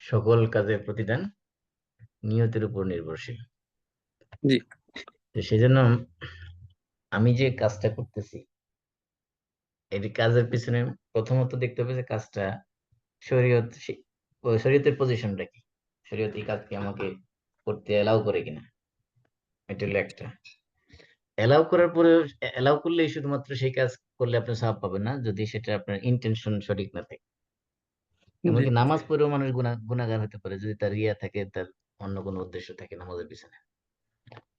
সকল কাজের প্রতিদান নিয়তের উপর নির্ভরশীল। জি। তো সেজন্য আমি যে কাজটা করতেছি এই কাজের পিছনে প্রথমত দেখতে হবে যে কাজটা শরীয়তের পজিশনটা কি, শরীয়ত এই কাজকে আমাকে করতে এলাও করে কিনা, এটা হলো একটা। এলাও করার পরে এলাও করলেই শুধুমাত্র সেই কাজ করলে আপনি সওয়াব পাবেন না, যদি সেটা আপনার ইন্টেনশন সঠিক না থাকে। জি। এমনকি নামাজ পড়েও মানুষ গুনাহগার হতে পারে যদি তার রিয়া থাকে, তার অন্য কোনো উদ্দেশ্য থাকে নামাজের পিছনে।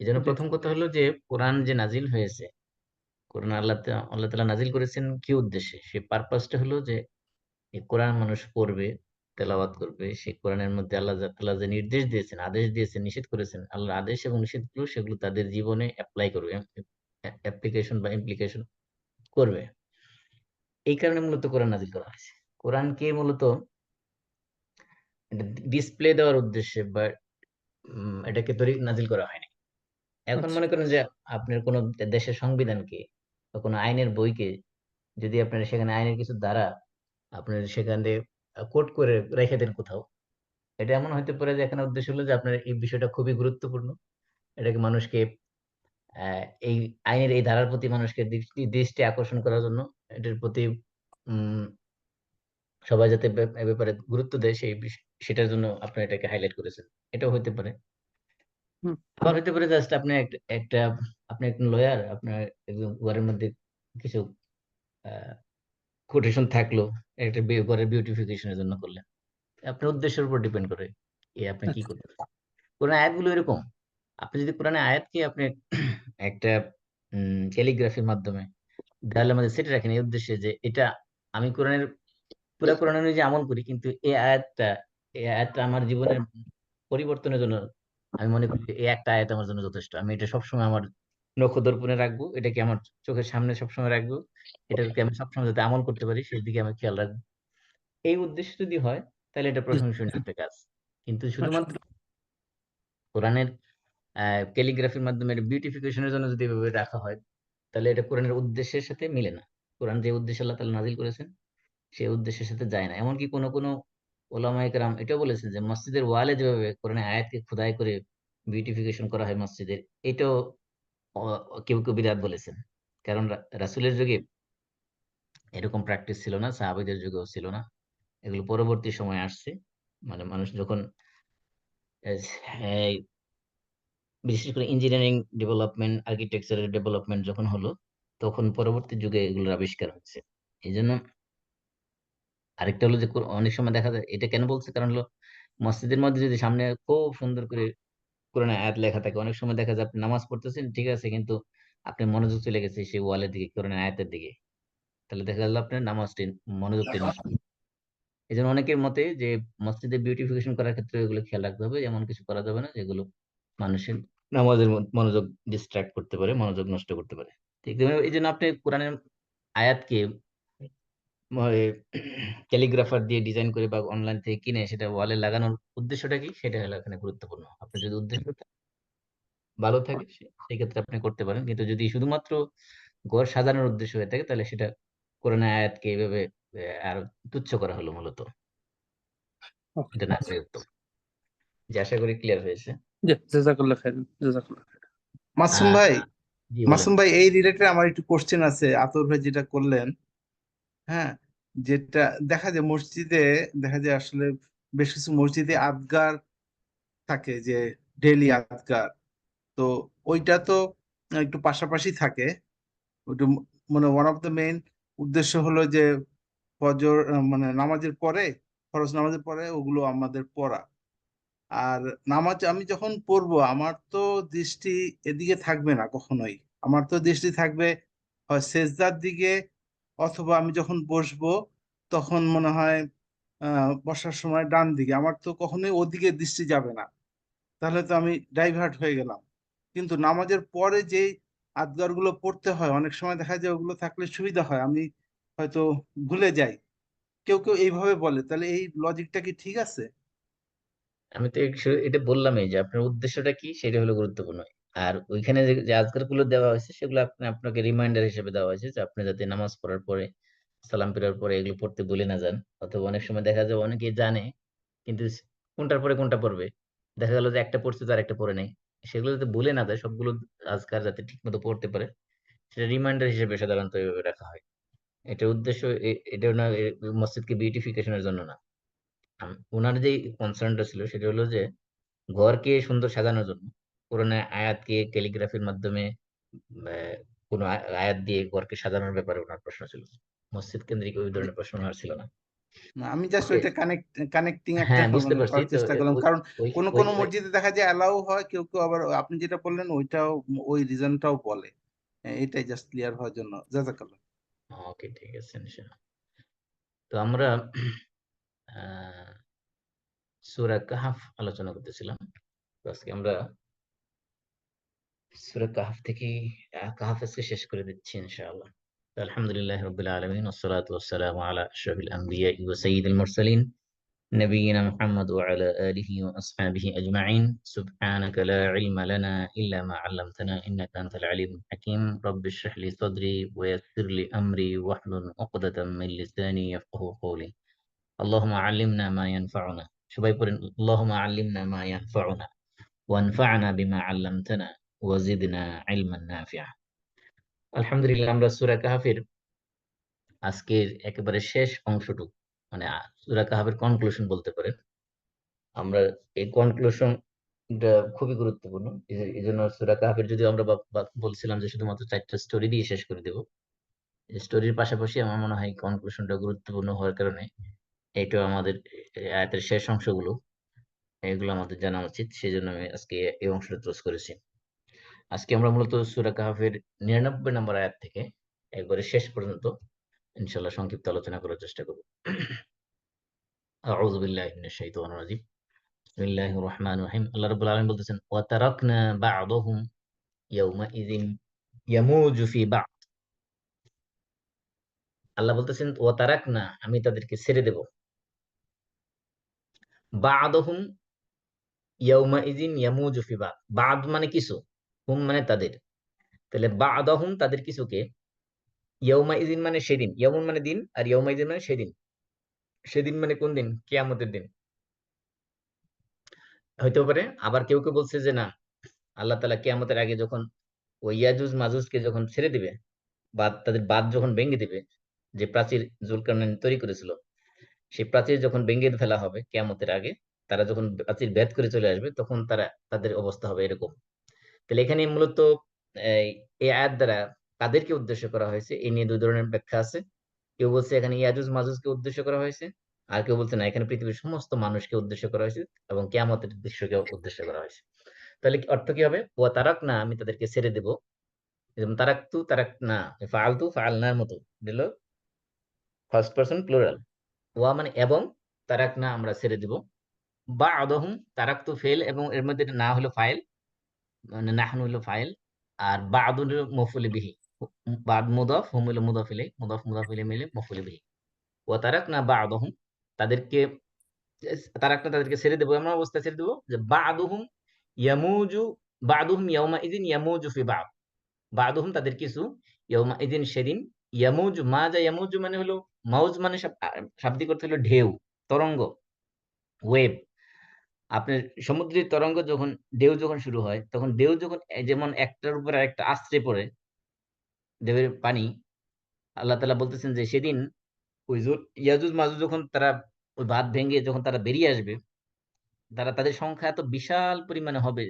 এই জন্য জি। প্রথম কথা হলো যে কোরআন যে নাজিল হয়েছে, কোরআন আল্লাহ তাআলা নাজিল করেছেন কি উদ্দেশ্যে, সেই পারপাসটা হলো যে এই কোরআন মানুষ পড়বে, তেলাওয়াত করবে, সেই কোরআনের মধ্যে আল্লাহ তাআলা যে নির্দেশ দিয়েছেন, আদেশ দিয়েছেন, নিষেধ করেছেন, আল্লাহর আদেশ এবং নিষেধগুলো সেগুলো তাদের জীবনে অ্যাপ্লাই করবে, অ্যাপ্লিকেশন বা ইমপ্লিকেশন করবে। এই কারণে মূলত কোরআন নাজিল করা হয়েছে। কোরআনকে মূলত ডিসপ্লে দেওয়ার উদ্দেশ্যে বা এটাকে তৈরি নাজিল করা হয়নি। এখন আচ্ছা। মনে করেন যে আপনার কোন দেশের সংবিধানকে বা কোনো আইনের বইকে যদি আপনার সেখানে আইনের কিছু ধারা আপনার সেখানে কোট করে রেখে দেন কোথাও, এটা এমন হতে পারে যে এখানে উদ্দেশ্য হলো যে আপনার এই বিষয়টা খুবই গুরুত্বপূর্ণ, এটাকে মানুষকে এই আইনের এই ধারার প্রতি মানুষকে দৃষ্টি আকর্ষণ করার জন্য এটার প্রতি উম সবাই যাতে এ ব্যাপারে গুরুত্ব দেয় সেটার জন্য আপনার এটাকে হাইলাইট করেছেন, এটাও হতে পারে। হুম। আবার হতে পারে জাস্ট আপনি একটা আপনি একজন লয়ার, আপনার একজন ঘরের মধ্যে কিছু কোটেশন থাকলো, একটা ঘরের বিউটিফিকেশনের জন্য করলেন, আপনার উদ্দেশ্যের উপর ডিপেন্ড করে আপনি কি আচ্ছা। করতে। কোরআন আয়াতগুলো এরকম, আপনি যদি কোরআনের আয়াতকে আপনি একটা ক্যালিগ্রাফির মাধ্যমে দেয়ালের মধ্যে সেটে রাখেন এই উদ্দেশ্যে যে এটা আমি কোরআনের পুরো কোরআন অনুযায়ী আমল করি, কিন্তু এই আয়াতটা আমার জীবনের পরিবর্তনের জন্য আমি মনে করি এই একটা আয়াত আমার জন্য যথেষ্ট, আমি এটা সবসময় আমার নখদর্পণে রাখবো, এটাকে আমার চোখের সামনে সবসময় রাখবো, এটাকে আমি সবসময় যাতে আমল করতে পারি সেই দিকে আমি খেয়াল রাখবো। এই উদ্দেশ্য যদি হয় তাহলে এটা জি। প্রশংসনীয় একটা কাজ। কিন্তু আচ্ছা। শুধুমাত্র কোরআনের ক্যালিগ্রাফির মাধ্যমে বিউটিফিকেশনের জন্য যদি এভাবে রাখা হয় তাহলে এটা কোরআনের উদ্দেশ্যের সাথে মিলে না। কোরআন যে উদ্দেশ্যে আল্লাহ তাআলা নাজিল করেছেন সেই উদ্দেশ্যের সাথে যায় না। এমনকি কোনো কোনো ওলামায়ে কেরাম এটাও বলেছেন যে মসজিদের ওয়ালে যেভাবে কোরআনের আয়াতকে খোদাই করে বিউটিফিকেশন করা হয় মসজিদের, এটাও কেউ কেউ বিদআত বলেছেন। কারণ রাসূলের যুগে এরকম প্র্যাকটিস ছিল না, সাহাবীদের যুগেও ছিল না, এগুলো পরবর্তী সময়ে আসছে। মানে মানুষ যখন এস এই বিশেষ করে ইঞ্জিনিয়ারিং ডেভেলপমেন্ট, আর্কিটেকচারের ডেভেলপমেন্ট যখন হলো, তখন পরবর্তী যুগে এগুলোর আবিষ্কার হচ্ছে। এজন্য আরেকটা হলো যে অনেক সময় দেখা যায় এটা কেন বলছে, কারণ হলো মসজিদের মধ্যে যদি সামনে খুব সুন্দর করে কোরআনের আয়াত লেখা থাকে, অনেক সময় দেখা যায় আপনি নামাজ পড়তেছেন ঠিক আছে, কিন্তু আপনার মনোযোগ চলে গেছে সেই ওয়ালের দিকে, কোরআনের আয়াতের দিকে, তাহলে দেখা গেল আপনার নামাজটি মনোযোগটি নষ্ট। এই জন্য অনেকের মতে যে মসজিদে বিউটিফিকেশন করার ক্ষেত্রে এগুলো খেয়াল রাখতে হবে, এমন কিছু করা যাবে না যেগুলো মানুষের নামাজের মনোযোগ ডিস্ট্রাক্ট করতে পারে, মনোযোগ নষ্ট করতে পারে। ঠিক তেমনি এই জন্য আপনি কোরআনের আয়াতকে ক্যালিগ্রাফার দিয়ে ডিজাইন করে বা অনলাইন থেকে কিনে সেটা ওয়ালে লাগানোর উদ্দেশ্যটা কি, সেটা হলো এখানে গুরুত্বপূর্ণ। আপনার যদি উদ্দেশ্য ভালো থাকে সেই ক্ষেত্রে আপনি করতে পারেন, কিন্তু যদি শুধুমাত্র ঘর সাজানোর উদ্দেশ্য হয়ে থাকে তাহলে সেটা কোরআনের আয়াতকে এভাবে আরো তুচ্ছ করা হলো মূলত, ওকে। এটা না করে উত্তম। যে আশা করি ক্লিয়ার হয়েছে। জি, জাযাকাল্লাহ খাইর, জাযাকাল্লাহ খাইর। মাসুম আহ ভাই, জি বলেন। এই রিলেটেড আমার একটু কোশ্চেন আছে। আতর ভাই যেটা করলেন, হ্যাঁ, যেটা দেখা যায় মসজিদে, দেখা যায় আসলে বেশ কিছু মসজিদে আদগার থাকে, যে ডেইলি আদগার, তো ওইটা তো একটু পাশাপাশি থাকে। ওইটা মানে ওয়ান অফ দ্য মেইন উদ্দেশ্য হলো যে ফজর মানে নামাজের পরে, ফরজ নামাজের পরে ওগুলো আমাদের পড়া। আর নামাজ আমি যখন পড়বো আমার তো দৃষ্টি এদিকে থাকবে না কখনোই, আমার তো দৃষ্টি থাকবে হয় সেজদার দিকে, অথবা আমি যখন বসবো তখন মনে হয় বসার সময় ডান দিকে, আমার তো কখনোই ওদিকে দৃষ্টি যাবে না। তাহলে তো আমি ডাইভার্ট হয়ে গেলাম। কিন্তু নামাজের পরে যে আদগার গুলো পড়তে হয়, অনেক সময় দেখা যায় ওগুলো থাকলে সুবিধা হয়, আমি হয়তো ভুলে যাই। কেউ কেউ এইভাবে বলে, তাহলে এই লজিকটা কি ঠিক আছে? আমি তো এটা বললামই যে আপনার উদ্দেশ্যটা কি সেটা হলো গুরুত্বপূর্ণ। আর ওইখানে যে যে আজকার গুলো দেওয়া হয়েছে সেগুলো আপনাকে রিমাইন্ডার হিসেবে দেওয়া হয়েছে যে আপনি যাতে নামাজ পড়ার পরে, সালাম ফেরার পরে এগুলো পড়তে ভুলে না যান। অথবা অনেক সময় দেখা যায় অনেকে জানে কিন্তু কোনটার পরে কোনটা পড়বে, দেখা গেল যে একটা পড়ছে তো আর একটা পড়ে নাই, সেগুলো যাতে ভুলে না যায় সবগুলো আজকার যাতে ঠিক মতো পড়তে পারে, সেটা রিমাইন্ডার হিসেবে সাধারণত এভাবে রাখা হয়। এটার উদ্দেশ্য এটা না মসজিদকে বিউটিফিকেশনের জন্য না। ওনার যে কনসার্নটা ছিল সেটা হলো যে ঘরকে সুন্দর সাজানোর জন্য কোরআনে আয়াতকে ক্যালিগ্রাফির মাধ্যমে কোনো আয়াত দিয়ে ঘরকে সাজানোর ব্যাপারে ওনার প্রশ্ন ছিল। মসজিদ কেন্দ্রিক ওই জি। ধরনের প্রশ্ন ওনার ছিল না। না, আমি জাস্ট ওকে, ওইটা কানেক্টিং একটা হ্যাঁ বুঝতে মানে পারছি করার তো। চেষ্টা করলাম, ওই কারণ ওই কোন ওই কোন মসজিদে দেখা যায় অ্যালাউ হয়, কেউ কেউ আবার আপনি যেটা বললেন ওইটাও ওই রিজনটাও বলে। এটাই জাস্ট ক্লিয়ার হওয়ার জন্য। জাজাকাল্লাহ। ওকে, ঠিক আছে ইনশাআল্লাহ। তো আমরা আহ সূরা কাহফ আলোচনা করতেছিলাম। তো আজকে আমরা সূরা কাহফ থেকে কাহফ আজকে শেষ করে দিচ্ছি ইনশাআল্লাহ। তো আলহামদুলিল্লাহ রাব্বিল আলামিন ওয়াসসালাতু ওয়াসসালামু আলা আশরাফিল আমবিয়া ওয়া সাইয়্যিদিল মুরসালিন نبينا محمد وعلى آله وأصحابه أجمعين. سبحانك لا علم لنا إلا ما علمتنا إنك أنت العليم الحكيم. رب اشرح لي صدري ويسر لي أمري واحلل عقدة من لساني يفقه قولي. اللهم علمنا ما ينفعنا. সবাই পড়েন اللهم علمنا ما ينفعنا وانفعنا بما علمتنا وزدنا علما نافعا. আলহামদুলিল্লাহ, আমরা সূরা কাহফের আজকের একেবারে শেষ অংশটুকু, মানে সূরা কাহফের কনক্লুশন বলতে পারেন। আমরা এই কনক্লুশন খুবই গুরুত্বপূর্ণ। এই জন্য সূরা কাহফের যদি আমরা বলছিলাম যে শুধুমাত্র 4টা স্টোরি দিয়ে শেষ করে দেব, স্টোরির পাশাপাশি আমার মনে হয় কনক্লুশনটা গুরুত্বপূর্ণ হওয়ার কারণে এইটা আমাদের আয়াতের শেষ অংশগুলো এগুলো আমাদের জানা উচিত, সেই জন্য আমি আজকে এই অংশটা চুজ করেছি। আজকে আমরা মূলত সূরা কাহফের 99 নম্বর আয়াত থেকে একবারে শেষ পর্যন্ত ইনশাআল্লাহ সংক্ষিপ্ত আলোচনা করার চেষ্টা করব। আউযু বিল্লাহি মিনাশ শাইতানির রাজিম। বিসমিল্লাহির রহমানির রহিম। আল্লাহ রাব্বুল আলামিন বলতেছেন ওয়া তারাকনা বা'দাহুম ইয়াউমাইযিন ইয়ামুজু ফি বা'দ। আল্লাহ বলতেছেন ওয়া তারাকনা, আমি তাদেরকে ছেড়ে দেব। বা'দাহুম ইয়াউমাইযিন ইয়ামুজু ফি বা'দ। বা'দ মানে কিছু, হুম মানে তাদের। তাহলে বা'দাহুম তাদের কিছুকে, ইয়াউমাইযিন মানে সেদিন, ইয়াউম মানে দিন, আর ইয়াউমাইযিন মানে সেদিন। সেদিন মানে কোন দিন? কিয়ামতের দিন হইতে পারে। আবার কেউ কেউ বলছে যে না, আল্লাহ তাআলা কিয়ামতের আগে যখন ওই ইয়াজুজ মাজুজকে যখন ছেড়ে দিবে, বা তাদের বাঁধ যখন ভেঙে দিবে, যে প্রাচীর জুলকারনাইন তৈরি করেছিল, সেই প্রাচীর যখন ভেঙে ফেলা হবে কিয়ামতের আগে, তারা যখন প্রাচীর ভেদ করে চলে আসবে, তখন তাদের অবস্থা হবে এরকম। তাহলে এখানে মূলত এই এই আয়াত দ্বারা কাদেরকে উদ্দেশ্য করা হয়েছে এই নিয়ে দুই ধরনের ব্যাখ্যা আছে। কেউ বলছে এখানে ইয়াজুজ মাজুজকে উদ্দেশ্য করা হয়েছে, আর কেউ বলছে না, এখানে পৃথিবীর সমস্ত মানুষকে উদ্দেশ্য করা হয়েছে এবং কিয়ামতের দৃশ্যকে উদ্দেশ্য করা হয়েছে। তাহলে অর্থ কি হবে? ও তারাক না, আমি তাদেরকে ছেড়ে দেব। যেমন তারাকতু তারাক না, ফাআলতু ফাআলনার মতো দিল, ফার্স্ট পারসন প্লুরাল। ওয়া মানে এবং, তারাক না আমরা ছেড়ে দিব। বা আদহুম, তারাকতু ফেল এবং এর মধ্যে না হলো ফাইল, মানে নাহনু হলো ফাইল, আর বাদু হলো মফুল বিহি। বাদ মুদাফ, হুম হলো মুদাফ ইলাইহি, মুদাফ মুদাফ ইলাইহি মিলে মফুল বিহি। ওয়া তারাকনা বা'দাহুম, তাদেরকে তারাকনা তাদেরকে ছেড়ে দেবো, এমন অবস্থায় ছেড়ে দেবো যে বা'দুহুম ইয়ামুজু, বা'দুহুম ইয়াউমা ইযিন ইয়ামুজু ফি বা'দ। বা'দুহুম তাদের কিছু, ইয়াউমা ইযিন সেদিন, ইয়ামুজু মাজা ইয়ামুজু মানে হলো মাউজ মানে শাব্দিক অর্থ হলো ঢেউ, তরঙ্গ, ওয়েভ। আপনার সমুদ্রের তরঙ্গ যখন, ঢেউ যখন শুরু হয়, তখন ঢেউ যখন যেমন একটার উপর আরেকটা আছড়ে পড়ে, ঢেউয়ের পানি, আল্লাহ তাআলা বলতেছেন যে সেদিন ওই ইয়াজুজ মাজুজ যখন তারা ওই বাঁধ ভেঙে যখন তারা বেরিয়ে আসবে, তাদের সংখ্যা এত বিশাল পরিমাণে হবে,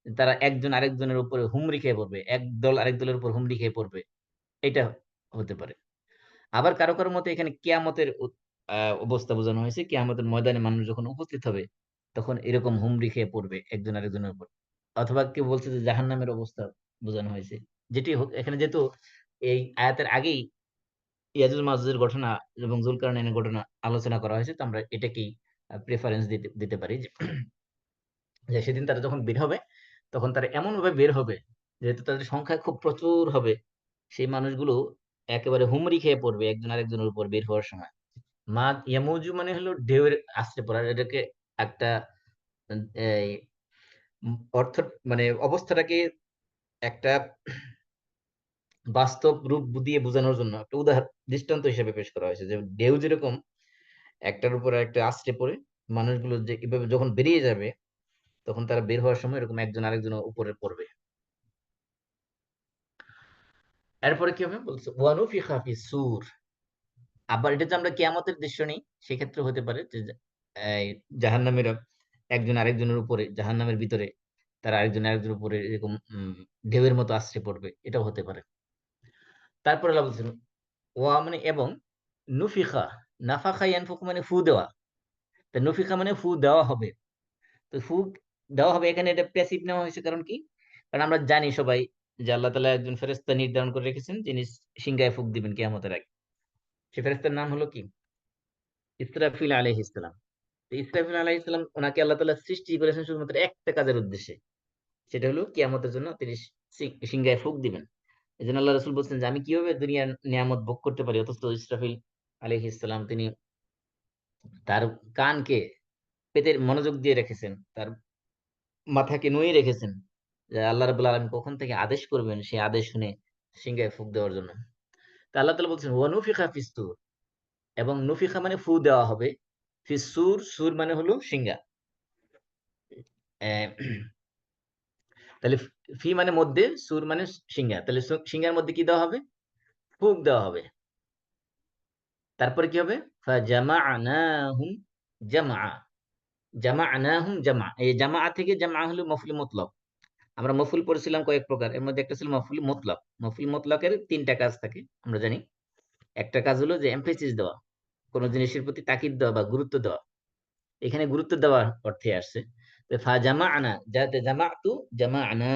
তারা একজন আরেকজনের উপরে হুমড়ি খেয়ে পড়বে, এক দল আরেক দলের উপর হুমড়ি খেয়ে পড়বে। এটা হতে পারে। আবার কারো কারো মতে এখানে কিয়ামতের অবস্থা বোঝানো হয়েছে, কিয়ামতের ময়দানে মানুষ যখন উপস্থিত হবে, তখন এরকম হুমড়ি খেয়ে পড়বে একজন আরেকজনের উপর। অথবা কেউ বলছে যে জাহান্নামের অবস্থা বোঝানো হয়েছে। যেটি হোক, এখানে যেহেতু এই আয়াতের আগেই ইয়াজুজ মাজুজের ঘটনা এবং যুলকারনাইনের ঘটনা আলোচনা করা হয়েছে, তো আমরা এটাকেই প্রেফারেন্স দিতে দিতে পারি যে সেদিন তারা যখন বের হবে, তখন তারা এমন ভাবে বের হবে, যেহেতু তাদের সংখ্যা খুব প্রচুর হবে, সেই মানুষগুলো একেবারে হুমড়ি খেয়ে পড়বে একজন আরেকজনের উপর বের হওয়ার সময়। মা ইয়ামুজু মানে হলো ঢেউয়ের আশ্রে পড়া, এটাকে একটা এই অর্থ, মানে অবস্থাটাকে একটা বাস্তব রূপ দিয়ে বোঝানোর জন্য একটা উদাহরণ, দৃষ্টান্ত হিসেবে পেশ করা হয়েছে, যে ঢেউ যেরকম একটার উপর একটা আশ্রে পড়ে, মানুষগুলো যে এভাবে যখন বেরিয়ে যাবে তখন তারা বের হওয়ার সময় এরকম একজন আরেকজনের উপরে পড়বে। এরপরে কি হবে বলছে ওয়ানুফিখা ফিস সূর। আবার এটা যে আমরা কিয়ামতের দৃশ্য নেই, সেক্ষেত্রে হতে পারে যে জাহান্নামীরা একজন আরেকজনের উপরে, জাহান্নামের ভিতরে তারা আরেকজন আরেকজনের উপরে এরকম ঢেউয়ের মতো আশ্রে পড়বে, এটাও হতে পারে। তারপরে আল্লাহ বলছেন ওয়া মানে এবং নুফিখা, নাফাখা ইয়ানফুকু মানে ফু দেওয়া, তা নুফিখা মানে ফু দেওয়া হবে। তো ফু দেওয়া হবে এখানে এটা প্যাসিভ নেওয়া হয়েছে, কারণ কি? কারণ আমরা জানি সবাই যে আল্লাহ তাআলা একজন ফেরেশতা নির্ধারণ করে রেখেছেন যিনি সিংহায় ফুক দিবেন কিয়ামতের আগে। সেই ফেরেশতার নাম হলো কি? ইসরাফিল আলাইহিস সালাম। তো ইসরাফিল আলাইহিস সালাম ওনাকে আল্লাহ তাআলা সৃষ্টি করেছেন শুধুমাত্র একটা কাজের উদ্দেশ্যে, সেটা হলো কিয়ামতের জন্য তিনি সিংহায় ফুক দিবেন। এই জন্য আল্লাহ রাসূল বলছেন যে আমি কিভাবে দুনিয়ার নিয়ামত ভোগ করতে পারি, অথচ ইসরাফিল আলাইহিস সালাম তিনি তার কানকে পেতের মনোযোগ দিয়ে রেখেছেন, তার মাথাকে নুয়ে রেখেছেন, যে আল্লাহ রাব্বুল আলামিন কখন থেকে আদেশ করবেন সেই আদেশ শুনে সিংহায় ফুক দেওয়ার জন্য। তা আল্লাহ তাআলা বলছেন ওয়া নুফিখা ফিস সূর, এবং নুফিখা মানে ফু দেওয়া হবে, ফিস সূর, সূর মানে হলো সিংহা। আহ, তাহলে ফি মানে মধ্যে, সূর মানে সিংহা, তাহলে সিংহার মধ্যে কি দেওয়া হবে? ফুক দেওয়া হবে। তারপরে কি হবে? ফাজামা'নাহুম জামআ, জামা'নাহুম জামআ, এই জামআ থেকে জামআ হলো মফউল মুতলাক। আমরা মফউল পড়েছিলাম কয়েক প্রকার, এর মধ্যে একটা ছিল মফউল মুতলাক। মফউল মুতলাকের তিনটা কাজ থাকে আমরা জানি। একটা কাজ হলো যে এমফেসিস দেওয়া, কোন জিনিসের প্রতি তাকিদ দেওয়া বা গুরুত্ব দেওয়া, এখানে গুরুত্ব দেওয়ার অর্থে আসছে। তো ফাজামা'না, যাতে জামা'তু জামা'না,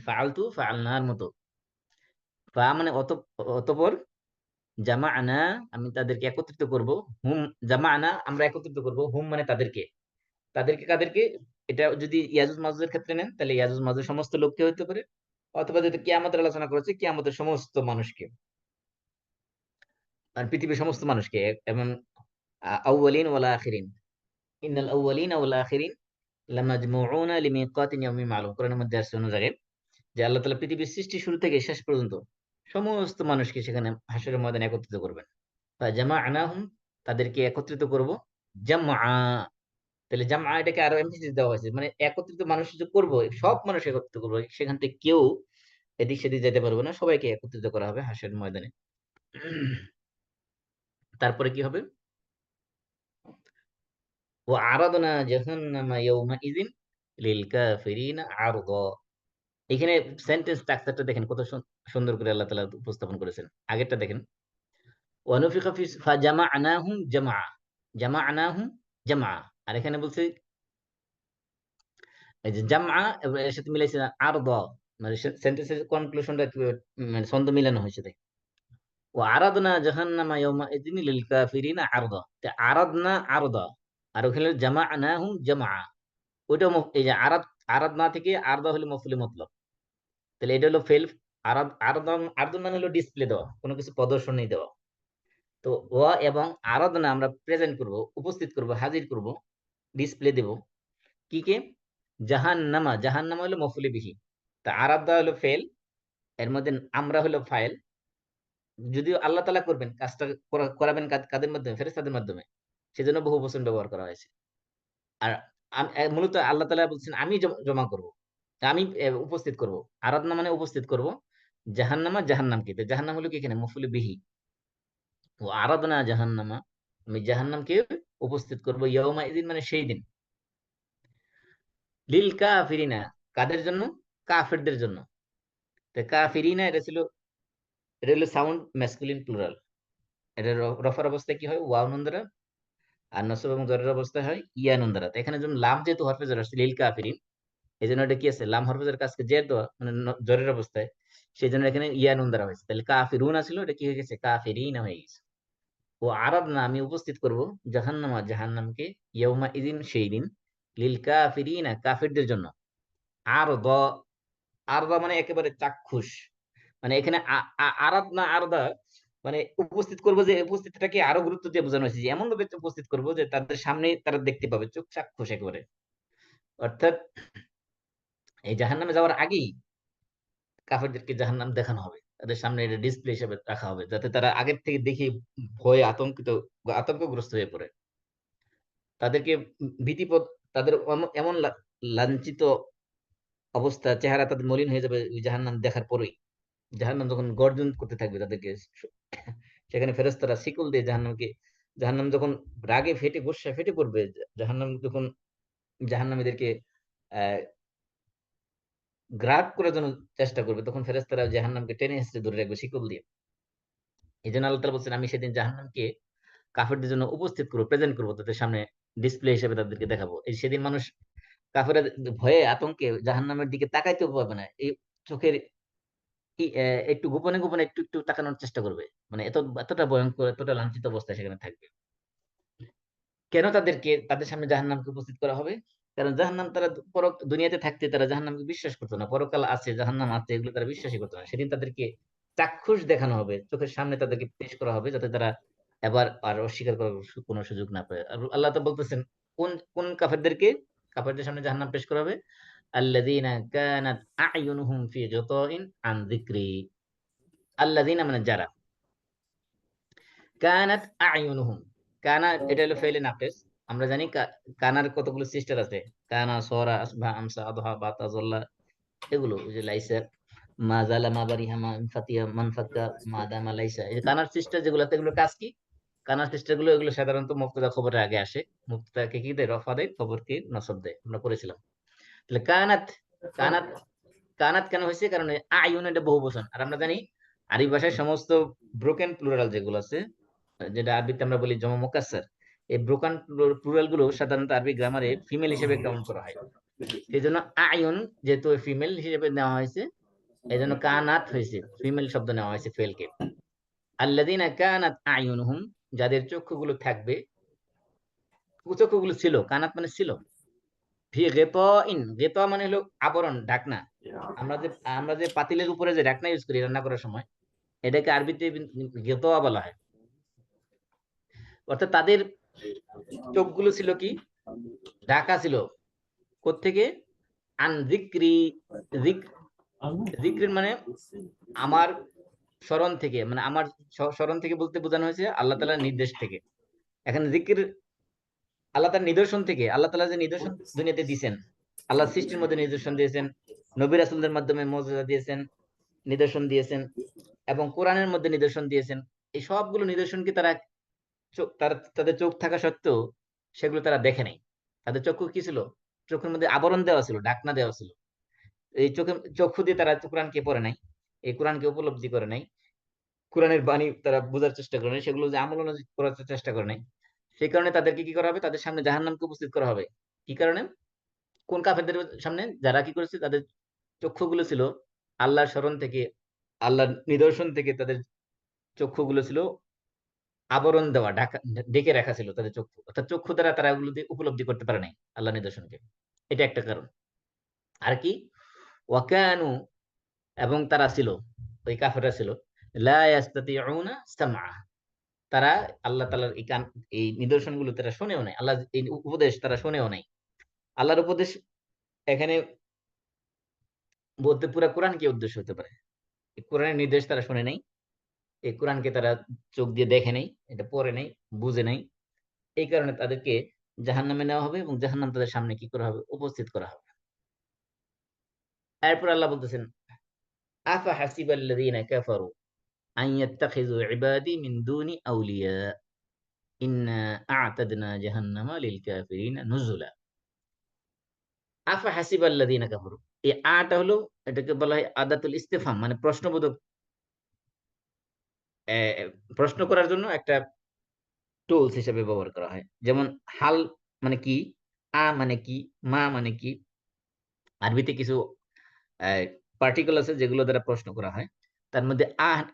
ফাআলতু ফাআলনার মতো। ফা মানে অতঃপর, জামা'না আমি তাদেরকে একত্রিত করব, হুম জামা'না আমরা একত্রিত করব, হুম মানে তাদেরকে, তাদেরকে কাদেরকে? এটা যদি ইয়াজুজ মাজুজের ক্ষেত্রে নেন তাহলে ইয়াজুজ মাজুজ সমস্ত লোককে হতে পারে, অথবা যদি কিয়ামতের আলোচনা করেছে কিয়ামতের সমস্ত মানুষকে, আর পৃথিবীর সমস্ত মানুষকে, এবং আউয়ালিন ওয়াল আখিরিন, ইন্নাল আউয়ালিন ওয়াল আখিরিন লামাজমুউনা লিমিকাতিন ইয়াউমিন মালুম। কোরআনের মধ্যে আছে অন্য জায়গায় যে আল্লাহ তাআলা পৃথিবীর সৃষ্টি শুরু থেকে শেষ পর্যন্ত সমস্ত মানুষকে সেখানে হাশরের ময়দানে একত্রিত করবেন। ফাজামা'নাহুম, তাদেরকে একত্রিত করব, জামআ, তাহলে জামআ এটাকে আরো এমফেসিস দেওয়া হয়েছে, মানে একত্রিত মানুষ যে করব, সব মানুষ একত্রিত করবো, সেখান থেকে কেউ এদিক সেদিক যেতে পারবে না, সবাইকে একত্রিত করা হবে হাসরের ময়দানে। তারপরে কি হবে? ও আরাদনা জাহান্নামা ইয়াউমাইযিন লিল কাফিরিনা আরদা। এখানে সেন্টেন্স স্ট্রাকচারটা দেখেন কত সুন্দর করে আল্লাহ তাআলা উপস্থাপন করেছেন। আগেরটা দেখেন ওয়ানুফিখা ফি ফাজামা'নাহুম জামআ, জামা'নাহুম জামআ, আর এখানে বলছে এই যে জামআ এর সাথে মিলাইছে আরদা, মানে সেন্টেন্সের কনক্লুশনটা মানে ছন্দ মিলানো হয়েছে। ও আরাদনা জাহান্নামা ইয়াউমাইযিন লিল কাফিরিনা আরদা, তে আরাদনা আরদা, আর ওখানে জামা'নাহুম জামআ, ওইটা এই যে আরাদনা থেকে আরদা হলো মফউল মুতলাক। তাহলে এটা হলো ফেল। আরাদন আরাদন মানে হলো ডিসপ্লে দেওয়া, কোনো কিছু প্রদর্শনী দেওয়া। তো ওয়া এবং আরাদনা আমরা প্রেজেন্ট করব, উপস্থিত করব, হাজির করব, ডিসপ্লে দেব কি কে? জাহান্নামা, জাহান্নামা হলো মফউল বিহি, তা আরাদা হলো ফেল, এর মধ্যে আমরা হলো ফাইল। যদিও আল্লাহ তাআলা করবেন কাজটা, করাবেন কাদের মাধ্যমে? ফেরেশতাদের মাধ্যমে, সেজন্য বহু বচন ব্যবহার করা হয়েছে। আর মূলত আল্লাহ তাআলা বলছেন আমি জমা করব, আমি উপস্থিত করব। আরাধনা মানে উপস্থিত করব, জাহান্নামা জাহান্নামকে, তো জাহান্নাম হলো কি এখানে মফউল বিহি। ও আরাধনা জাহান্নামা, আমি জাহান্নামকে উপস্থিত করব, ইয়াউমা ইযিন মানে সেই দিন, লিল কাফিরিনা, কাদের জন্য? কাফেরদের জন্য। তো কাফিরিনা এটা হলো সাউন্ড ম্যাসকুলিন প্লুরাল, এটা রফার অবস্থায় কি হয়? ওয়াও নুন দ্বারা, আর নসব এবং জরের অবস্থায় হয় ইয়া নুন দ্বারা। তো এখানে যেমন লাম যেহেতু হরফে জর আসছে লিল কাফিরিন, এই জন্য এটা কি আছে? লাম হরফে জের কাজকে জের দেওয়া, মানে জরের অবস্থায়, সেই জন্য এখানে ইয়া নুন দ্বারা হয়েছে। তাহলে কাফিরুন ছিল, এটা কি হয়ে গেছে? কাফিরিন হয়ে গেছে। ও আরাদনা আমি উপস্থিত করব, জাহান্নামা জাহান্নামকে, ইয়াউমা ইদিন সেই দিন, লিল কাফিরিনা কাফিরদের জন্য, আরদ, আরদা মানে একেবারে চাক্ষুষ, মানে এখানে আরাদনা আরদা মানে উপস্থিত করবো, যে উপস্থিতটাকে আরো গুরুত্ব দিয়ে বোঝানো হয়েছে যে এমন ভাবে উপস্থিত করবো যে তাদের সামনে তারা দেখতে পাবে, চোখ চাক্ষুষ একেবারে। অর্থাৎ এই জাহান্নামে যাওয়ার আগেই কাফেরদেরকে জাহান্নাম দেখানো হবে, তাদের সামনে এটা ডিসপ্লে হিসেবে রাখা হবে, যাতে তারা আগের থেকে দেখে ভয়ে আতঙ্কগ্রস্ত হয়ে পড়ে। তাদেরকে ভীতিপদ, তাদের এমন লাঞ্ছিত অবস্থা, চেহারা তাদের মলিন হয়ে যাবে ওই জাহান্নাম দেখার পরেই। জাহান্নাম যখন গর্জন করতে থাকবে তাদেরকে, সেখানে ফেরেশতারা শিকল দিয়ে জাহান্নামকে, জাহান্নাম যখন রাগে ফেটে গোস্সায় ফেটে পড়বে, জাহান্নাম যখন জাহান্নামীদেরকে আহ গ্রাব করার জন্য চেষ্টা করবে, তখন ফেরেশতারা জাহান্নামকে টেনে হেঁচড়ে ধরে রাখবে শিকল দিয়ে। এই জন্য আল্লাহ তাআলা বলছেন, আমি সেদিন জাহান্নামকে কাফেরদের জন্য উপস্থিত করবো, প্রেজেন্ট করবো, তাদের সামনে ডিসপ্লে হিসেবে তাদেরকে দেখাবো। এই সেদিন মানুষ কাফেররা ভয়ে আতঙ্কে জাহান্নামের দিকে তাকাইতেও পারবে না, এই চোখের একটু গোপনে গোপনে একটু একটু তাকানোর চেষ্টা করবে, মানে এতটা ভয়ঙ্কর, এতটা লাঞ্ছিত অবস্থায় সেখানে থাকবে। কেন তাদেরকে তাদের সামনে জাহান্নামকে উপস্থিত করা হবে? কারণ জাহান্নাম, তারা দুনিয়াতে থাকতে তারা জাহান্নামকে বিশ্বাস করতো না, পরকাল আছে, জাহান্নাম আছে, এগুলো তারা বিশ্বাসই করতো না। সেদিন তাদেরকে চাক্ষুষ দেখানো হবে, চোখের সামনে তাদেরকে পেশ করা হবে, যাতে তারা এবার আর অস্বীকার করার কোনো সুযোগ না পায়। আর আল্লাহ তো বলতেছেন, কোন কোন কাফেরদেরকে, কাফেরদের সামনে জাহান্নাম পেশ করা হবে? আল্লাযীনা কানাত আ'য়ুনুহুম ফি গিতাইন আন যিকরি। আল্লাযীনা মানে যারা, কানাত আ'য়ুনুহুম, কানা এটা হলো ফেইলে নাকিস। আমরা জানি কানার কতগুলো সিস্টার আছে, কানা, সরা, আসবা, আমসা, আদহা, বাতা, জল্লা, এগুলো ওই যে লাইসা, মা জালা, মা বারিহা, মা ফাতিয়া, মান ফাক্কা, মা দামা, লাইসা, এই যে কানার সিস্টার যেগুলো আছে, এগুলো কাজ কি? কানার সিস্টার গুলো, এগুলো সাধারণত মুবতাদা খবরের আগে আসে। মুবতাদাকে কি দেয়? রফা দেয়, খবরকে নসব দেয়, আমরা পড়েছিলাম। তাহলে কানাত, কানাত, কানাত কেন হয়েছে? কারণ আয়ুন এটা বহু বচন, আর আমরা জানি আরবি ভাষায় সমস্ত ব্রোকেন প্লুরাল যেগুলো আছে, যেটা আরবিতে আমরা বলি জমা মুকাসসার, এই ব্রোকেন প্লুরাল গুলো সাধারণত আরবি গ্রামারে ফিমেল হিসেবে কাউন্ট করা হয়। সেই জন্য আয়ুন যেহেতু ফিমেল হিসেবে নেওয়া হয়েছে, এই জন্য কানাত হয়েছে, ফিমেল শব্দ নেওয়া হয়েছে ফেলকে। আল্লাযীনা কানাত আয়ুনুহুম, যাদের চক্ষুগুলো থাকবে, চক্ষুগুলো ছিল, কানাত মানে ছিল, ফি গিতাইন, গিতা মানে হলো আবরণ, ঢাকনা। আমরা যে পাতিলের উপরে যে ঢাকনা ইউজ করি রান্না করার সময়, এটাকে আরবিতে গিতা বলা হয়। অর্থাৎ তাদের চোখগুলো ছিল কি? ঢাকা ছিল। কোত্থেকে? আন যিকরি, যিকরিন মানে আমার স্মরণ থেকে, মানে আমার স্মরণ থেকে বলতে বোঝানো হয়েছে আল্লাহ তাআলার নির্দেশ থেকে। এখানে যিকির আল্লাহ তাআলার নিদর্শন থেকে, আল্লাহ তাআলা যে নিদর্শন দুনিয়াতে দিয়েছেন, আল্লাহ সৃষ্টির মধ্যে নিদর্শন দিয়েছেন, নবী রাসূলদের মাধ্যমে মুজিজা দিয়েছেন, নিদর্শন দিয়েছেন, এবং কোরআনের মধ্যে নিদর্শন দিয়েছেন। এই সবগুলো নিদর্শন কি তারা তাদের চোখ থাকা সত্ত্বেও সেগুলো তারা দেখে নাই? তাদের চক্ষু কি ছিল? চোখের মধ্যে আবরণ দেওয়া ছিল, ঢাকনা দেওয়া ছিল। এই চক্ষু দিয়ে তারা কোরআনকে পড়ে নাই, এই কোরআনকে উপলব্ধি করে নাই, কোরআনের বাণী তারা বোঝার চেষ্টা করে নাই, সেগুলো যে আমল করার চেষ্টা করে নাই। সেই কারণে তাদেরকে কি করা হবে? তাদের সামনে জাহান্নামকে উপস্থিত করা হবে। কি কারণে? কোন কাফেরদের সামনে? যারা কি করেছে, তাদের চক্ষুগুলো ছিল আল্লাহর স্মরণ থেকে, আল্লাহর নিদর্শন থেকে, তাদের চক্ষুগুলো ছিল আবরণ দেওয়া, ঢাকা, ঢেকে রাখা ছিল তাদের চক্ষু, অর্থাৎ চক্ষু দ্বারা তারা ওগুলো দিয়ে উপলব্ধি করতে পারে নাই আল্লাহ নিদর্শনকে। এটা একটা কারণ। আর কি? ওয়াকানু, এবং তারা ছিল, ওই কাফেররা ছিল, লা ইয়াস্তাতিউনা সামআ, তারা আল্লাহ তাআলার এই নিদর্শনগুলো তারা শুনেও নাই, আল্লাহ এই উপদেশ তারা শুনেও নাই। আল্লাহর উপদেশ এখানে বলতে পুরা কোরআনকে উদ্দেশ্য হতে পারে। এই কোরআনের নির্দেশ তারা শুনে নাই, এই কোরআনকে তারা চোখ দিয়ে দেখে নাই, এটা পড়ে নাই, বুঝে নাই। এই কারণে তাদেরকে জাহান্নামে নেওয়া হবে, এবং জাহান্নাম তাদের সামনে কি করা হবে? উপস্থিত করা হবে। এরপর আল্লাহ বলতেছেন, আফা হাসিবাল্লাযীনা কাফারু আন ইয়াত্তাখিযু ইবাদি মিন দুনি আউলিয়া ইন্না আ'তাদনা জাহান্নামা লিল কাফিরিনা নুজুলা। আফা হাসিবাল্লাযীনা কাফারু, এই আটা হলো, এটাকে বলা হয় আদাতুল ইস্তিফহাম, মানে প্রশ্নবোধক, প্রশ্ন করার জন্য একটা টুলস হিসেবে ব্যবহার করা হয়। যেমন হাল মানে কি, আ মানে কি, মা মানে কি। আরবিতে কিছু পার্টিকেল আছে যেগুলো দ্বারা প্রশ্ন করা হয়। তার মধ্যে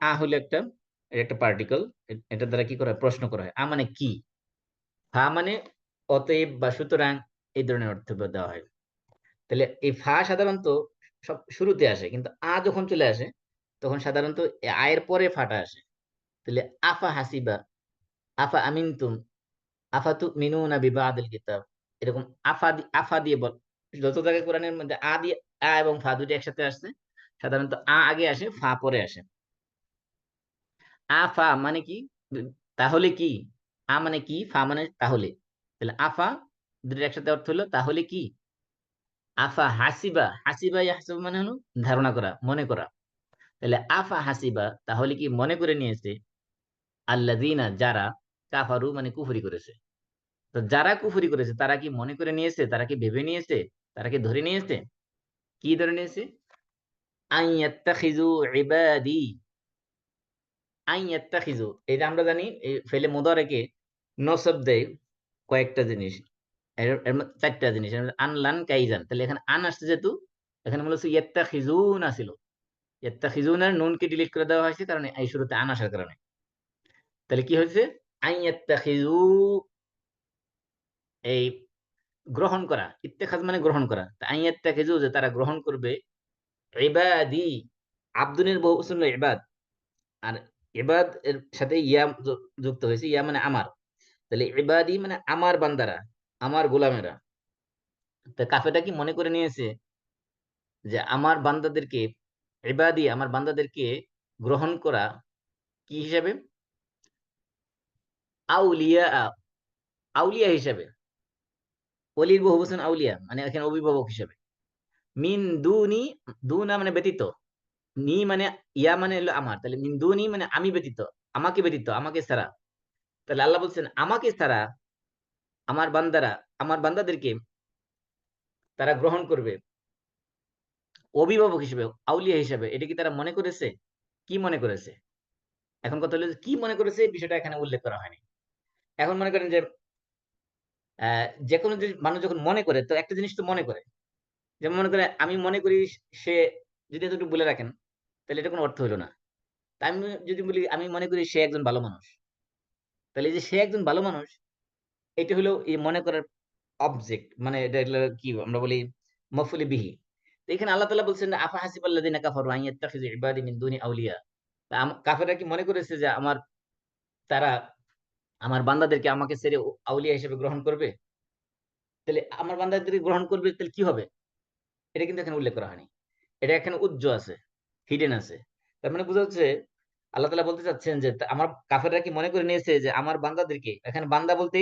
আ হলো একটা পার্টিকেল, এটা দ্বারা কি করা হয়? প্রশ্ন করা হয়। মানে কি, ফা মানে অতএব বা সুতরাং, এই ধরনের অর্থ দেওয়া হয়। তাহলে এই ফা সাধারণত সব শুরুতে আসে, কিন্তু যখন চলে আসে তখন সাধারণত আয়ের পরে ফাটা আসে। তাহলে আফা হাসিবা, আফা আমিনতুম, আফা তুমিনুনা বিবাদিল কিতাব, এরকম আফা দিয়ে বল। যত জায়গায় কোরআনের মধ্যে দিয়ে এবং ফা দুটি একসাথে আসছে, সাধারণত আগে আসে, ফা পরে আসে। আফা মানে কি? তাহলে কি? মানে কি, ফা মানে তাহলে। তাহলে আফা দুটোর একসাথে অর্থ হলো তাহলে কি, আফা হাসিবা, হাসিবা ইয়াহসুবু মানে হলো ধারণা করা, মনে করা। তাহলে আফা হাসিবা তাহলে কি মনে করে নিয়েছে, আল্লাযীনা যারা, কাফারু মানে কুফরি করেছে। তো যারা কুফরি করেছে তারা কি মনে করে নিয়েছে, তারা কি ভেবে নিয়েছে, তারা কি ধরে নিয়েছে, কি ধরে নিয়েছে, আন ইয়াত্তাখিযু ইবাদি, আন ইয়াত্তাখিযু, এটা আমরা জানি এই ফেলে মুদারেকে নসব দেয় কয়েকটা জিনিস, চারটা জিনিস, আন লান কাইজান। তাহলে এখানে আন আসছে যেহেতু, এখানে মূলত ইয়াত্তাখিযুন আসিল, ইয়াত্তাখিযুনের নুনকে ডিলিট করে দেওয়া হয়েছে কারণ এই শুরুতে আন আসার কারণে। তাহলে কি হয়েছে, আন ইয়াত্তাখিযু, এই গ্রহণ করা, ইত্তেখাজ মানে গ্রহণ করা, তা আন ইয়াত্তাখিযু যে তারা গ্রহণ করবে, ইবাদি, আব্দুনের বহুবচন হলো ইবাদ, আর ইবাদ এর সাথে ইয়া যুক্ত হয়েছে, ইয়া মানে আমার। তাহলে ইবাদি মানে আমার বান্দারা, আমার গোলামেরা। তা কাফেরটা কি মনে করে নিয়েছে যে আমার বান্দাদেরকে, ইবাদি আমার বান্দাদেরকে গ্রহণ করা কি হিসাবে, আউলিয়া, আউলিয়া হিসাবে, ওলির বহুবচন আউলিয়া মানে এখানে অভিভাবক হিসাবে, মিন দুনি, দুনা মানে ব্যতীত, নি মানে ইয়া মানে হলো আমার, তাহলে মিন দুনি মানে আমি ব্যতীত, আমাকে ব্যতীত, আমাকে ছাড়া। তাহলে আল্লাহ বলছেন আমাকে ছাড়া আমার বান্দারা, আমার বান্দাদেরকে তারা গ্রহণ করবে অভিভাবক হিসেবে, আউলিয়া হিসেবে। এটা কি তারা মনে করেছে, কি মনে করেছে? এখন কথা হলো যে কি মনে করেছে, এই বিষয়টা এখানে উল্লেখ করা হয়নি। এখন মনে করেন যে যে কোনো জিনিস মানুষ যখন মনে করে, তো একটা জিনিস তো মনে করে, যেমন মনে করে আমি মনে করি সে, যদি এতটুকু বলে রাখেন তাহলে এটা কোনো অর্থ হলো না। তা আমি যদি বলি আমি মনে করি সে একজন ভালো মানুষ, তাহলে এই যে সে একজন ভালো মানুষ, এটা হলো এই মনে করার অবজেক্ট, মানে এটা হলো কি আমরা বলি মফউলি বিহি। তো এখানে আল্লাহ তাআলা বলছেন আফা হাসিবাল্লাযিনা কাফারু আন ইয়াত্তাখিযু ইবাদি মিন দুনি আউলিয়া, তা কাফেররা কি মনে করেছে যে আমার, তারা আমার বান্দাদেরকে আমাকে ছেড়ে আউলিয়া হিসেবে গ্রহণ করবে? তাহলে আমার বান্দাদেরকে গ্রহণ করবে তাহলে কি হবে, এটা কিন্তু এখানে উল্লেখ করা হয়নি। এটা এখানে উজ্জ্ব আছে, হিডেন আছে। তার মানে বোঝা যাচ্ছে আল্লাহ তাআলা বলতে চাচ্ছেন যে আমার কাফেররা কি মনে করে নিয়েছে যে আমার বান্দাদেরকে, এখানে বান্দা বলতে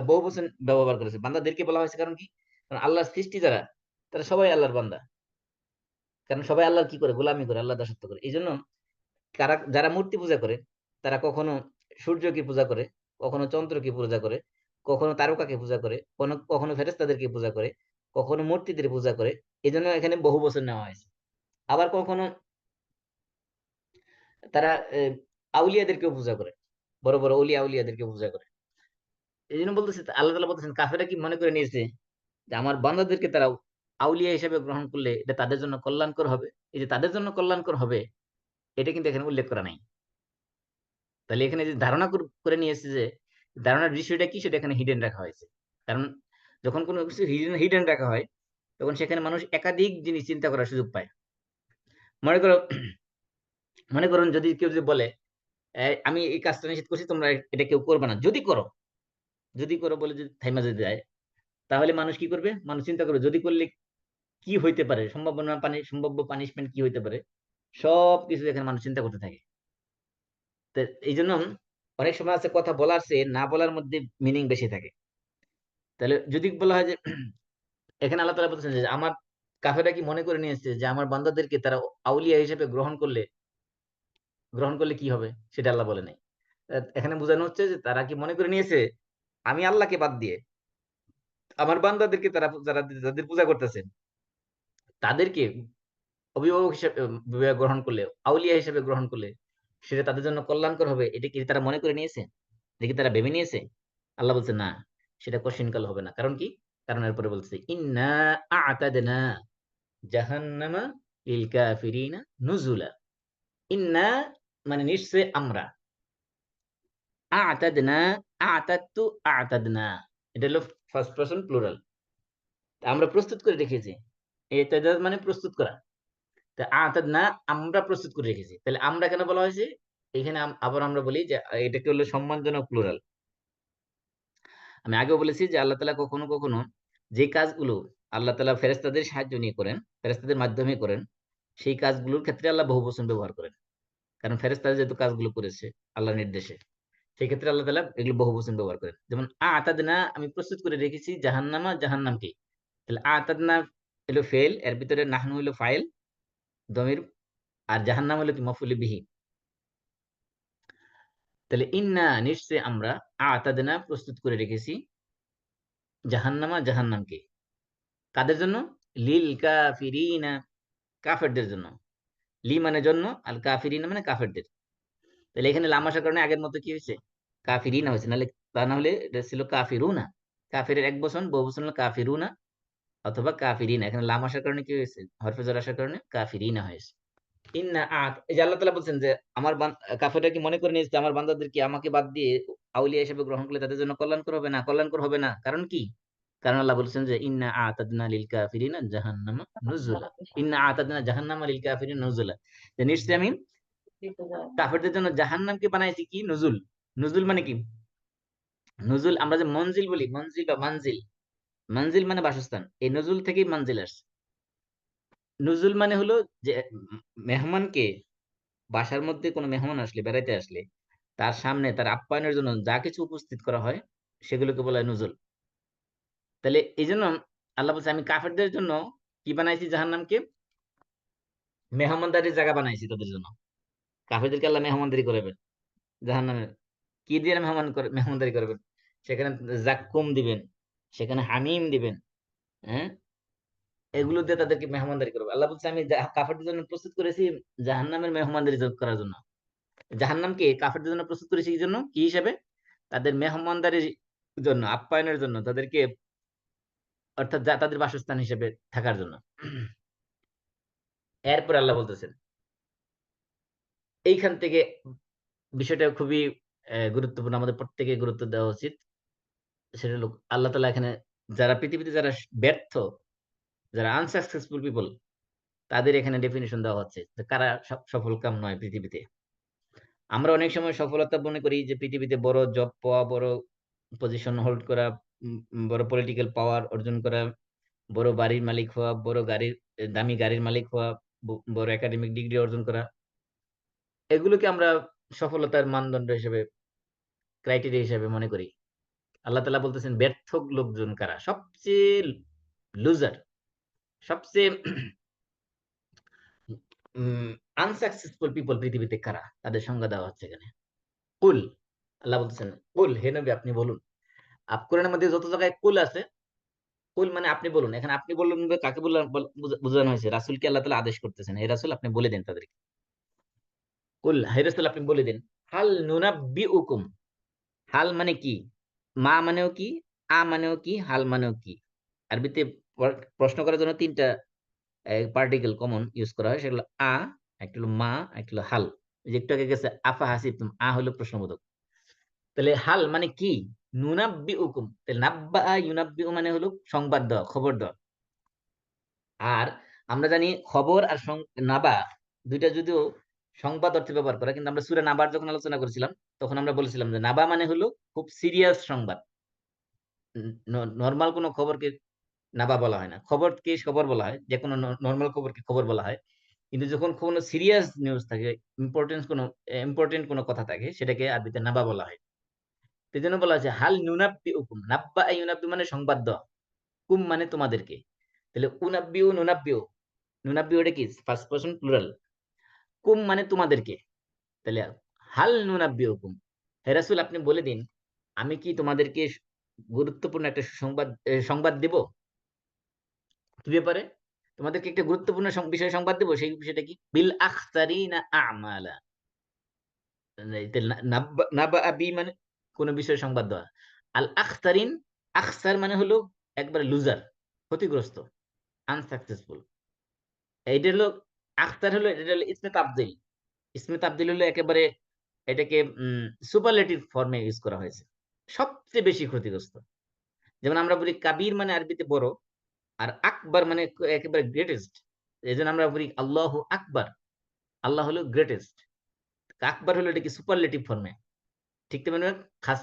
বহু বচন ব্যবহার করেছে, বান্দাদেরকে বলা হয়েছে কারণ কি, কারণ আল্লাহর সৃষ্টি যারা, তারা সবাই আল্লাহর বান্দা, কারণ সবাই আল্লাহর কি করে, গোলামি করে, আল্লাহ দাসত্ব করে। এই জন্য যারা মূর্তি পূজা করে, তারা কখনো সূর্যকে পূজা করে, কখনো চন্দ্রকে পূজা করে, কখনো তারকাকে পূজা করে, কখনো ফেরেশতাদেরকে পূজা করে, কখনো মূর্তিদের পূজা করে। এই জন্য এখানে বহু বছর নেওয়া হয়েছে। আবার কখনো তারা আউলিয়াদেরকেও পূজা করে, বড় বড় অলি আউলিয়াদেরকেও পূজা করে। এই জন্য বলতেছে আল্লাহ তাআলা বলতেছেন কাফেরা কি মনে করে নিয়েছে যে আমার বান্দাদেরকে তারা আউলিয়া হিসেবে গ্রহণ করলে এটা তাদের জন্য কল্যাণকর হবে। এই যে তাদের জন্য কল্যাণকর হবে, এটা কিন্তু এখানে উল্লেখ করা নাই। তাহলে এখানে যে ধারণা করে নিয়েছে, যে ধারণার বিষয়টা কি সেটা এখানে হিডেন রাখা হয়েছে। কারণ যখন কোনো কিছু হিডেন রাখা হয়, তখন সেখানে মানুষ একাধিক জিনিস চিন্তা করার সুযোগ পায়। মনে করো, মনে করুন যদি কেউ যদি বলে আমি এই কাজটা নিষেধ করছি, তোমরা এটা কেউ করবে না, যদি করো, যদি করো বলে যদি থাইমা যদি যায়, তাহলে মানুষ কি করবে, মানুষ চিন্তা করবে যদি করলে কি হইতে পারে, সম্ভাব্য পানিশমেন্ট কি হইতে পারে, সব কিছু এখানে মানুষ চিন্তা করতে থাকে। তো এই জন্য অনেক সময় আছে কথা বলার চেয়ে না বলার মধ্যে মিনিং বেশি থাকে। তাহলে যদি বলা হয় যে এখানে আল্লাহ তাআলা বলছেন যে আমার কাফেররা কি মনে করে নিয়েছে যে আমার বান্দাদেরকে তারা আউলিয়া হিসেবে গ্রহণ করলে কি হবে, সেটা আল্লাহ বলে নাই। এখানে বোঝানো হচ্ছে যে তারা কি মনে করে নিয়েছে আমি আল্লাহকে বাদ দিয়ে আমার বান্দাদেরকে, তারা যারা যাদের পূজা করতেছেন তাদেরকে অভিভাবক হিসেবে গ্রহণ করলে, আউলিয়া হিসেবে গ্রহণ করলে সেটা তাদের জন্য কল্যাণকর হবে, এটা কি তারা মনে করে নিয়েছে, এটা কি তারা ভেবে নিয়েছে? আল্লাহ বলছে না, সেটা কোশ্চিনকাল হবে না। কারণ কি, কারণ এরপরে বলছে ইন্না আ'তাদনা জাহান্নামা লিল কাফিরিনা নুজুলা। ইন্না মানে নিশ্চয় আমরা, আ'তাদনা, আ'তাদতু, আ'তাদনা, এটা হলো ফার্স্ট পারসন প্লুরাল। আমরা প্রস্তুত করে রেখেছি, ইতাদাদ মানে প্রস্তুত করা, তা আ'তাদনা আমরা প্রস্তুত করে রেখেছি। তাহলে আমরা কেন বলা হয়েছে এখানে, আবার আমরা বলি যে এটাকে হলো সম্মানজনক প্লুরাল। আমি আগেও বলেছি যে আল্লাহ তাআলা কখনো কখনো যে কাজগুলো আল্লাহ তাআলা ফেরেশতাদের সাহায্য নিয়ে করেন, ফেরেশতাদের মাধ্যমে করেন, সেই কাজগুলোর ক্ষেত্রে আল্লাহ বহুবচন ব্যবহার করেন। কারণ ফেরেশতারা যেহেতু কাজগুলো করেছে আল্লাহর নির্দেশে, সেক্ষেত্রে আল্লাহ তাআলা এগুলো বহুবচন ব্যবহার করেন। যেমন আ'তাদনা, আমি প্রস্তুত করে রেখেছি জাহান্নামা, জাহান্নামকে। তাহলে আ'তাদনা হলো ফেল, এর ভিতরে নাহনু হলো ফাইল, দমির, আর জাহান্নাম হলো কি মাফউল বিহি। তাহলে ইন্না, নিশ্চয় আমরা, আ'তাদনা প্রস্তুত করে রেখেছি, জাহান্নামা, জাহান্নামকে। কাদের জন্য? লিল কাফিরিনা, কাফেরদের জন্য। লি মানে জন্য, আল কাফিরিনা মানে কাফেরদের। তাহলে এখানে লাম আসার কারণে আগের মতো কি হয়েছে? কাফিরিনা হয়েছে, নাহলে তা না হলে এটা ছিল কাফিরুনা। কাফিরের এক বচন, বহু বচন হলো কাফিরুনা অথবা কাফিরিনা। এখানে লাম আসার কারণে কি হয়েছে? হরফে জার আসার কারণে কাফিরিনা হয়েছে। ইন্না আত, এই যে আল্লাহ তাআলা বলছেন যে আমার কাফেররা কি মনে করে নিয়েছে আমার বান্দাদের কি আমাকে বাদ দিয়ে আউলিয়া হিসেবে গ্রহণ করলে তাদের জন্য কল্যাণকর হবে না? কল্যাণকর হবে না। কারণ কি? কারণ আল্লাহ বলছেন যে ইন্না আতাদনা লিল কাফিরিনা জাহান্নামা নুজুলা। ইন্না আতাদনা জাহান্নামা লিল কাফিরিনা নুজুলা, যে নিশ্চয় আমি কাফেরদের জন্য জাহান্নামকে বানাইছি কি নুজুল। নুজুল মানে কি? নুজুল আমরা যে মঞ্জিল বলি, মঞ্জিল বা মানজিল, মানজিল মানে বাসস্থান, এই নজুল থেকেই মানজিল আসছে। নুজুল মানে হলো যে মেহমানকে, বাসার মধ্যে কোনো মেহমান আসলে, বেড়াইতে আসলে তার সামনে তার আপ্যায়নের জন্য যা কিছু উপস্থিত করা হয় সেগুলোকে বলা হয় নুজুল। তাহলে এই জন্য আল্লাহ বলছে আমি কাফেরদের জন্য কি বানাইছি? জাহান্নামকে মেহমানদারির জায়গা বানাইছি তাদের জন্য। কাফেরদেরকে আল্লাহ মেহমানদারি করবেন জাহান্নামে। কি দিয়ে মেহমানদারি করবেন? সেখানে জাক্কুম দিবেন, সেখানে হামিম দিবেন, হ্যাঁ, এগুলো দিয়ে তাদেরকে মেহমানদারি করবে। আল্লাহ বলছে আমি কাফেরদের জন্য প্রস্তুত করেছি জাহান্নামের মেহমানদারি করার জন্য। জাহান্নামকে কাফেরদের জন্য প্রস্তুত করেছি কি জন্য? কি হিসাবে? তাদের মেহমানদারির জন্য, আপ্যায়নের জন্য, তাদেরকে, অর্থাৎ তাদের বাসস্থান হিসেবে থাকার জন্য। এরপর আল্লাহ বলতেছেন, এইখান থেকে বিষয়টা খুবই গুরুত্বপূর্ণ, আমাদের প্রত্যেকে গুরুত্ব দেওয়া উচিত। সেটা হলো আল্লাহ তাআলা এখানে যারা পৃথিবীতে যারা ব্যর্থ, যারা আনসাকসেসফুল পিপল, তাদের এখানে ডেফিনিশন দেওয়া হচ্ছে যে কারা সফল কাম নয় পৃথিবীতে। আমরা অনেক সময় সফলতা মনে করি যে পৃথিবীতে বড় জব পাওয়া, বড় পজিশন হোল্ড করা, বড় পলিটিক্যাল পাওয়ার অর্জন করা, বড় বাড়ির মালিক হওয়া, বড় গাড়ির, দামি গাড়ির মালিক হওয়া, বড় একাডেমিক ডিগ্রি অর্জন করা, এগুলোকে আমরা সফলতার মানদণ্ড হিসেবে, ক্রাইটেরিয়া হিসেবে মনে করি। আল্লাহ তাআলা বলতেছেন ব্যর্থ লোকজন কারা? সবচেয়ে লুজার, সবচেয়ে আনসাকসেসফুল পিপল পৃথিবীতে কারা, তাদের সংজ্ঞা দেওয়া হচ্ছে এখানে। কুল, আল্লাহ বলতেছেন কুল, হে নবী আপনি বলুন। কোরআনের মধ্যে যত জায়গায় কুল আছে, কুল মানে আপনি বলুন। এখানে আপনি বলুন কাকে বোঝানো হয়েছে? রাসূলকে আল্লাহ তাআলা আদেশ করতেছেন, হে রাসূল আপনি বলে দেন তাদেরকে। কুল, হে রাসূল আপনি বলে দেন। হাল নুনাব্বিউকুম, হাল মানে কি? মা মানেও কি, আ মানেও কি, হাল মানেও কি। আরবিতে প্রশ্ন করার জন্য তিনটা পার্টিকেল কমন ইউজ করা হয়, সেগুলো আ, একটা হলো মা, একটা হলো হাল। এই যে একটু আগে গেছে আফা হাসিবতুম, আ হলো প্রশ্নবোধক। তাহলে হাল মানে কি? নুনাব্বিউকুম, তাহলে নাব্বা ইউনাব্বিউ মানে হলো সংবাদ দেওয়া, খবর দেওয়া। আর আমরা জানি খবর আর নাবা দুইটা যদিও সংবাদ অর্থে ব্যবহার করা, কিন্তু আমরা সূরা নাবার যখন আলোচনা করেছিলাম তখন আমরা বলেছিলাম যে নাবা মানে হলো খুব সিরিয়াস সংবাদ। নরমাল কোনো খবরকে নাবা বলা হয় না। খবরকে খবর বলা হয়, যে কোনো নরমাল খবরকে খবর বলা হয়। কিন্তু যখন কোনো সিরিয়াস নিউজ থাকে, ইম্পর্টেন্ট কোনো কথা থাকে, সেটাকে আরবিতে নাবা বলা হয়। সেই জন্য বলা হয়েছে হাল নুনাব্বিউকুম, নাব্বা ইউনাব্বি মানে সংবাদ দেওয়া, কুম মানে তোমাদেরকে। তাহলে উনাব্বিউ নুনাব্বিউ, নুনাব্বিউ এটা কি? First person plural. কুম মানে তোমাদেরকে। তাহলে হাল নুনাব্বিউকুম, হে রাসূল আপনি বলে দিন আমি কি তোমাদেরকে গুরুত্বপূর্ণ একটা সংবাদ দেব? কি ব্যাপারে? তোমাদেরকে একটা গুরুত্বপূর্ণ বিষয়ে সংবাদ দেব, সেই বিষয়টা কি? বিল আখসারিনা আমালা। নাবা বি মানে কোন বিষয়ে সংবাদ দেওয়া। আল আখতারিন, আখসার মানে হলো একবারে লুজার, ক্ষতিগ্রস্ত, আনসাকসেসফুল। এইটা হলো আখতার, হলো এটা হলো ইসমে তাবদীল। ইসমে তাবদীল হলো একেবারে এটাকে সুপারলেটিভ ফর্মে ইউজ করা হয়েছে, সবচেয়ে বেশি ক্ষতিগ্রস্ত। যেমন আমরা বলি কাবীর মানে আরবিতে বড়, আর আকবার মানে একেবারে গ্রেটেস্ট। এজন্য আমরা বলি আল্লাহু আকবার, আল্লাহ হলো গ্রেটেস্ট। আকবার হলো এটা কি সুপারলেটিভ ফর্মে। ঠিক তেমনি খাস,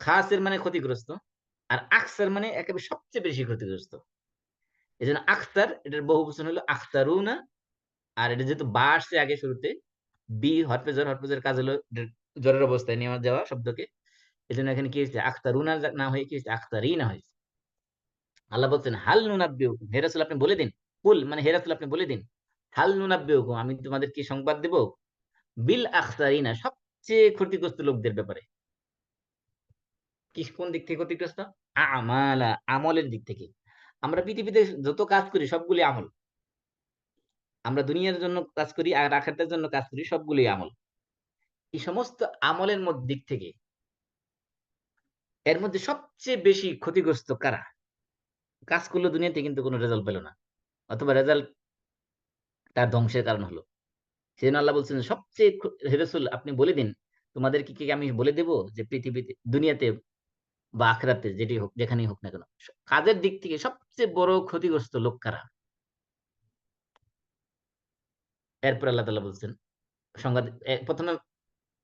খাসের মানে ক্ষতিগ্রস্ত, আর আকসার মানে একেবারে সবচেয়ে বেশি ক্ষতিগ্রস্ত। এই জন্য আখতার এটার বহুবচন হলো আখতারুনা। আর এটা যেহেতু বা আসছে আগে শুরুতে, বি হরফে জের, হরফে জের কাজ হলো জ্বরের অবস্থায় নিয়ে যাওয়া শব্দকে, এই জন্য এখানে কি হয়েছে, আখতারুনা না হয়ে কি হয়েছে, আখতারিনা হয়েছে। আল্লাহ বলছেন হাল নুনাব্বিউকুম, হে রাসূল আপনি বলে দিন, কুল মানে হে রাসূল আপনি বলে দিন, হাল নুনাব্বিউকুম আমি তোমাদের কি সংবাদ দেব, বিল আখতারিনা সবচেয়ে ক্ষতিগ্রস্ত লোকদের ব্যাপারে। কি কোন দিক থেকে ক্ষতিগ্রস্ত? আমালা, আমলের দিক থেকে। আমরা পৃথিবীতে যত কাজ করি সবগুলি আমল। আমরা দুনিয়ার জন্য কাজ করি আর আখিরাতের জন্য কাজ করি, সবগুলি আমল। এই সমস্ত আমলের দিক থেকে এর মধ্যে সবচেয়ে বেশি ক্ষতিগ্রস্ত কারা? কাজ করলো দুনিয়াতে কিন্তু কোনো রেজাল্ট পেল না, অথবা রেজাল্ট তার ধ্বংসের কারণ হলো। সেজন্য আল্লাহ বলছেন সবচেয়ে হে রাসূল আপনি বলে দিন, তোমাদেরকে কি আমি বলে দেব যে পৃথিবীতে, দুনিয়াতে বা আখিরাতে যেটি হোক, যেখানেই হোক না কেন, কাজের দিক থেকে সবচেয়ে বড় ক্ষতিগ্রস্ত লোক কারা? এরপর আল্লাহ তাআলা বলছেন সংবাদ, প্রথমে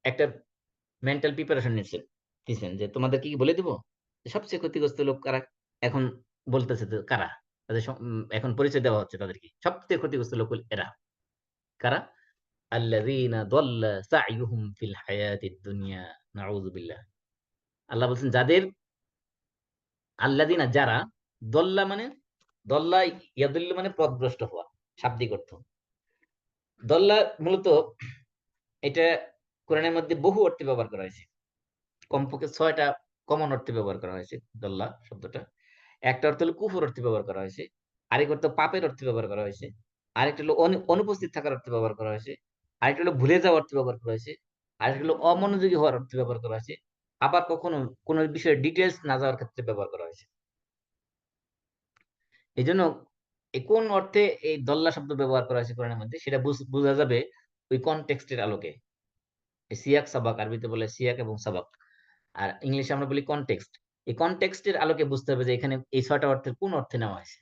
একটা মেন্টাল প্রিপারেশন দিচ্ছেন যে তোমাদের কি বলে দিব সবচেয়ে ক্ষতিগ্রস্ত লোক কারা। এখন বলতেছে তো কারা, এখন পরিচয় দেওয়া হচ্ছে তাদেরকে, সবচেয়ে ক্ষতিগ্রস্ত লোক হলো এরা। কারা? আল্লাযীনা দাল্লা সা'য়ুহুম ফিল হায়াতিদ দুনিয়া, নাউযু বিল্লাহ। আল্লাহ বলছেন যাদের, আল্লাযীনা যারা, দল্লা মানে, দল্লা ইয়াদুল্লু মানে পথভ্রষ্ট হওয়া, শাব্দিক অর্থ। দল্লা মূলত এটা কোরআনের মধ্যে বহু অর্থে ব্যবহার করা হয়েছে, কমপক্ষে ৬টা কমন অর্থে ব্যবহার করা হয়েছে দল্লা শব্দটা। একটা অর্থ হলো কুফর অর্থে ব্যবহার করা হয়েছে, আরেক অর্থ পাপের অর্থে ব্যবহার করা হয়েছে, আরেকটা হলো অনুপস্থিত থাকার অর্থে ব্যবহার করা হয়েছে, আরেকটা হলো ভুলে যাওয়ার অর্থে ব্যবহার করা হয়েছে, আরেকটা হলো অমনোযোগী হওয়ার অর্থে ব্যবহার করা হয়েছে, আবার কখনো কোনো বিষয়ের ডিটেলস না যাওয়ার ক্ষেত্রে ব্যবহার করা হয়েছে। এই জন্য কোন অর্থে এই দল্লা শব্দ ব্যবহার করা হয়েছে কোরআনের মধ্যে সেটা বোঝা যাবে ওই কনটেক্সটের আলোকে। সিয়াক সাবাক, আরবিতে বলে সিয়াক এবং সাবাক, আর ইংলিশে আমরা বলি কনটেক্সট। এই কনটেক্সটের আলোকে বুঝতে হবে যে এখানে এই ৬টা অর্থের কোন অর্থে নেওয়া হয়েছে।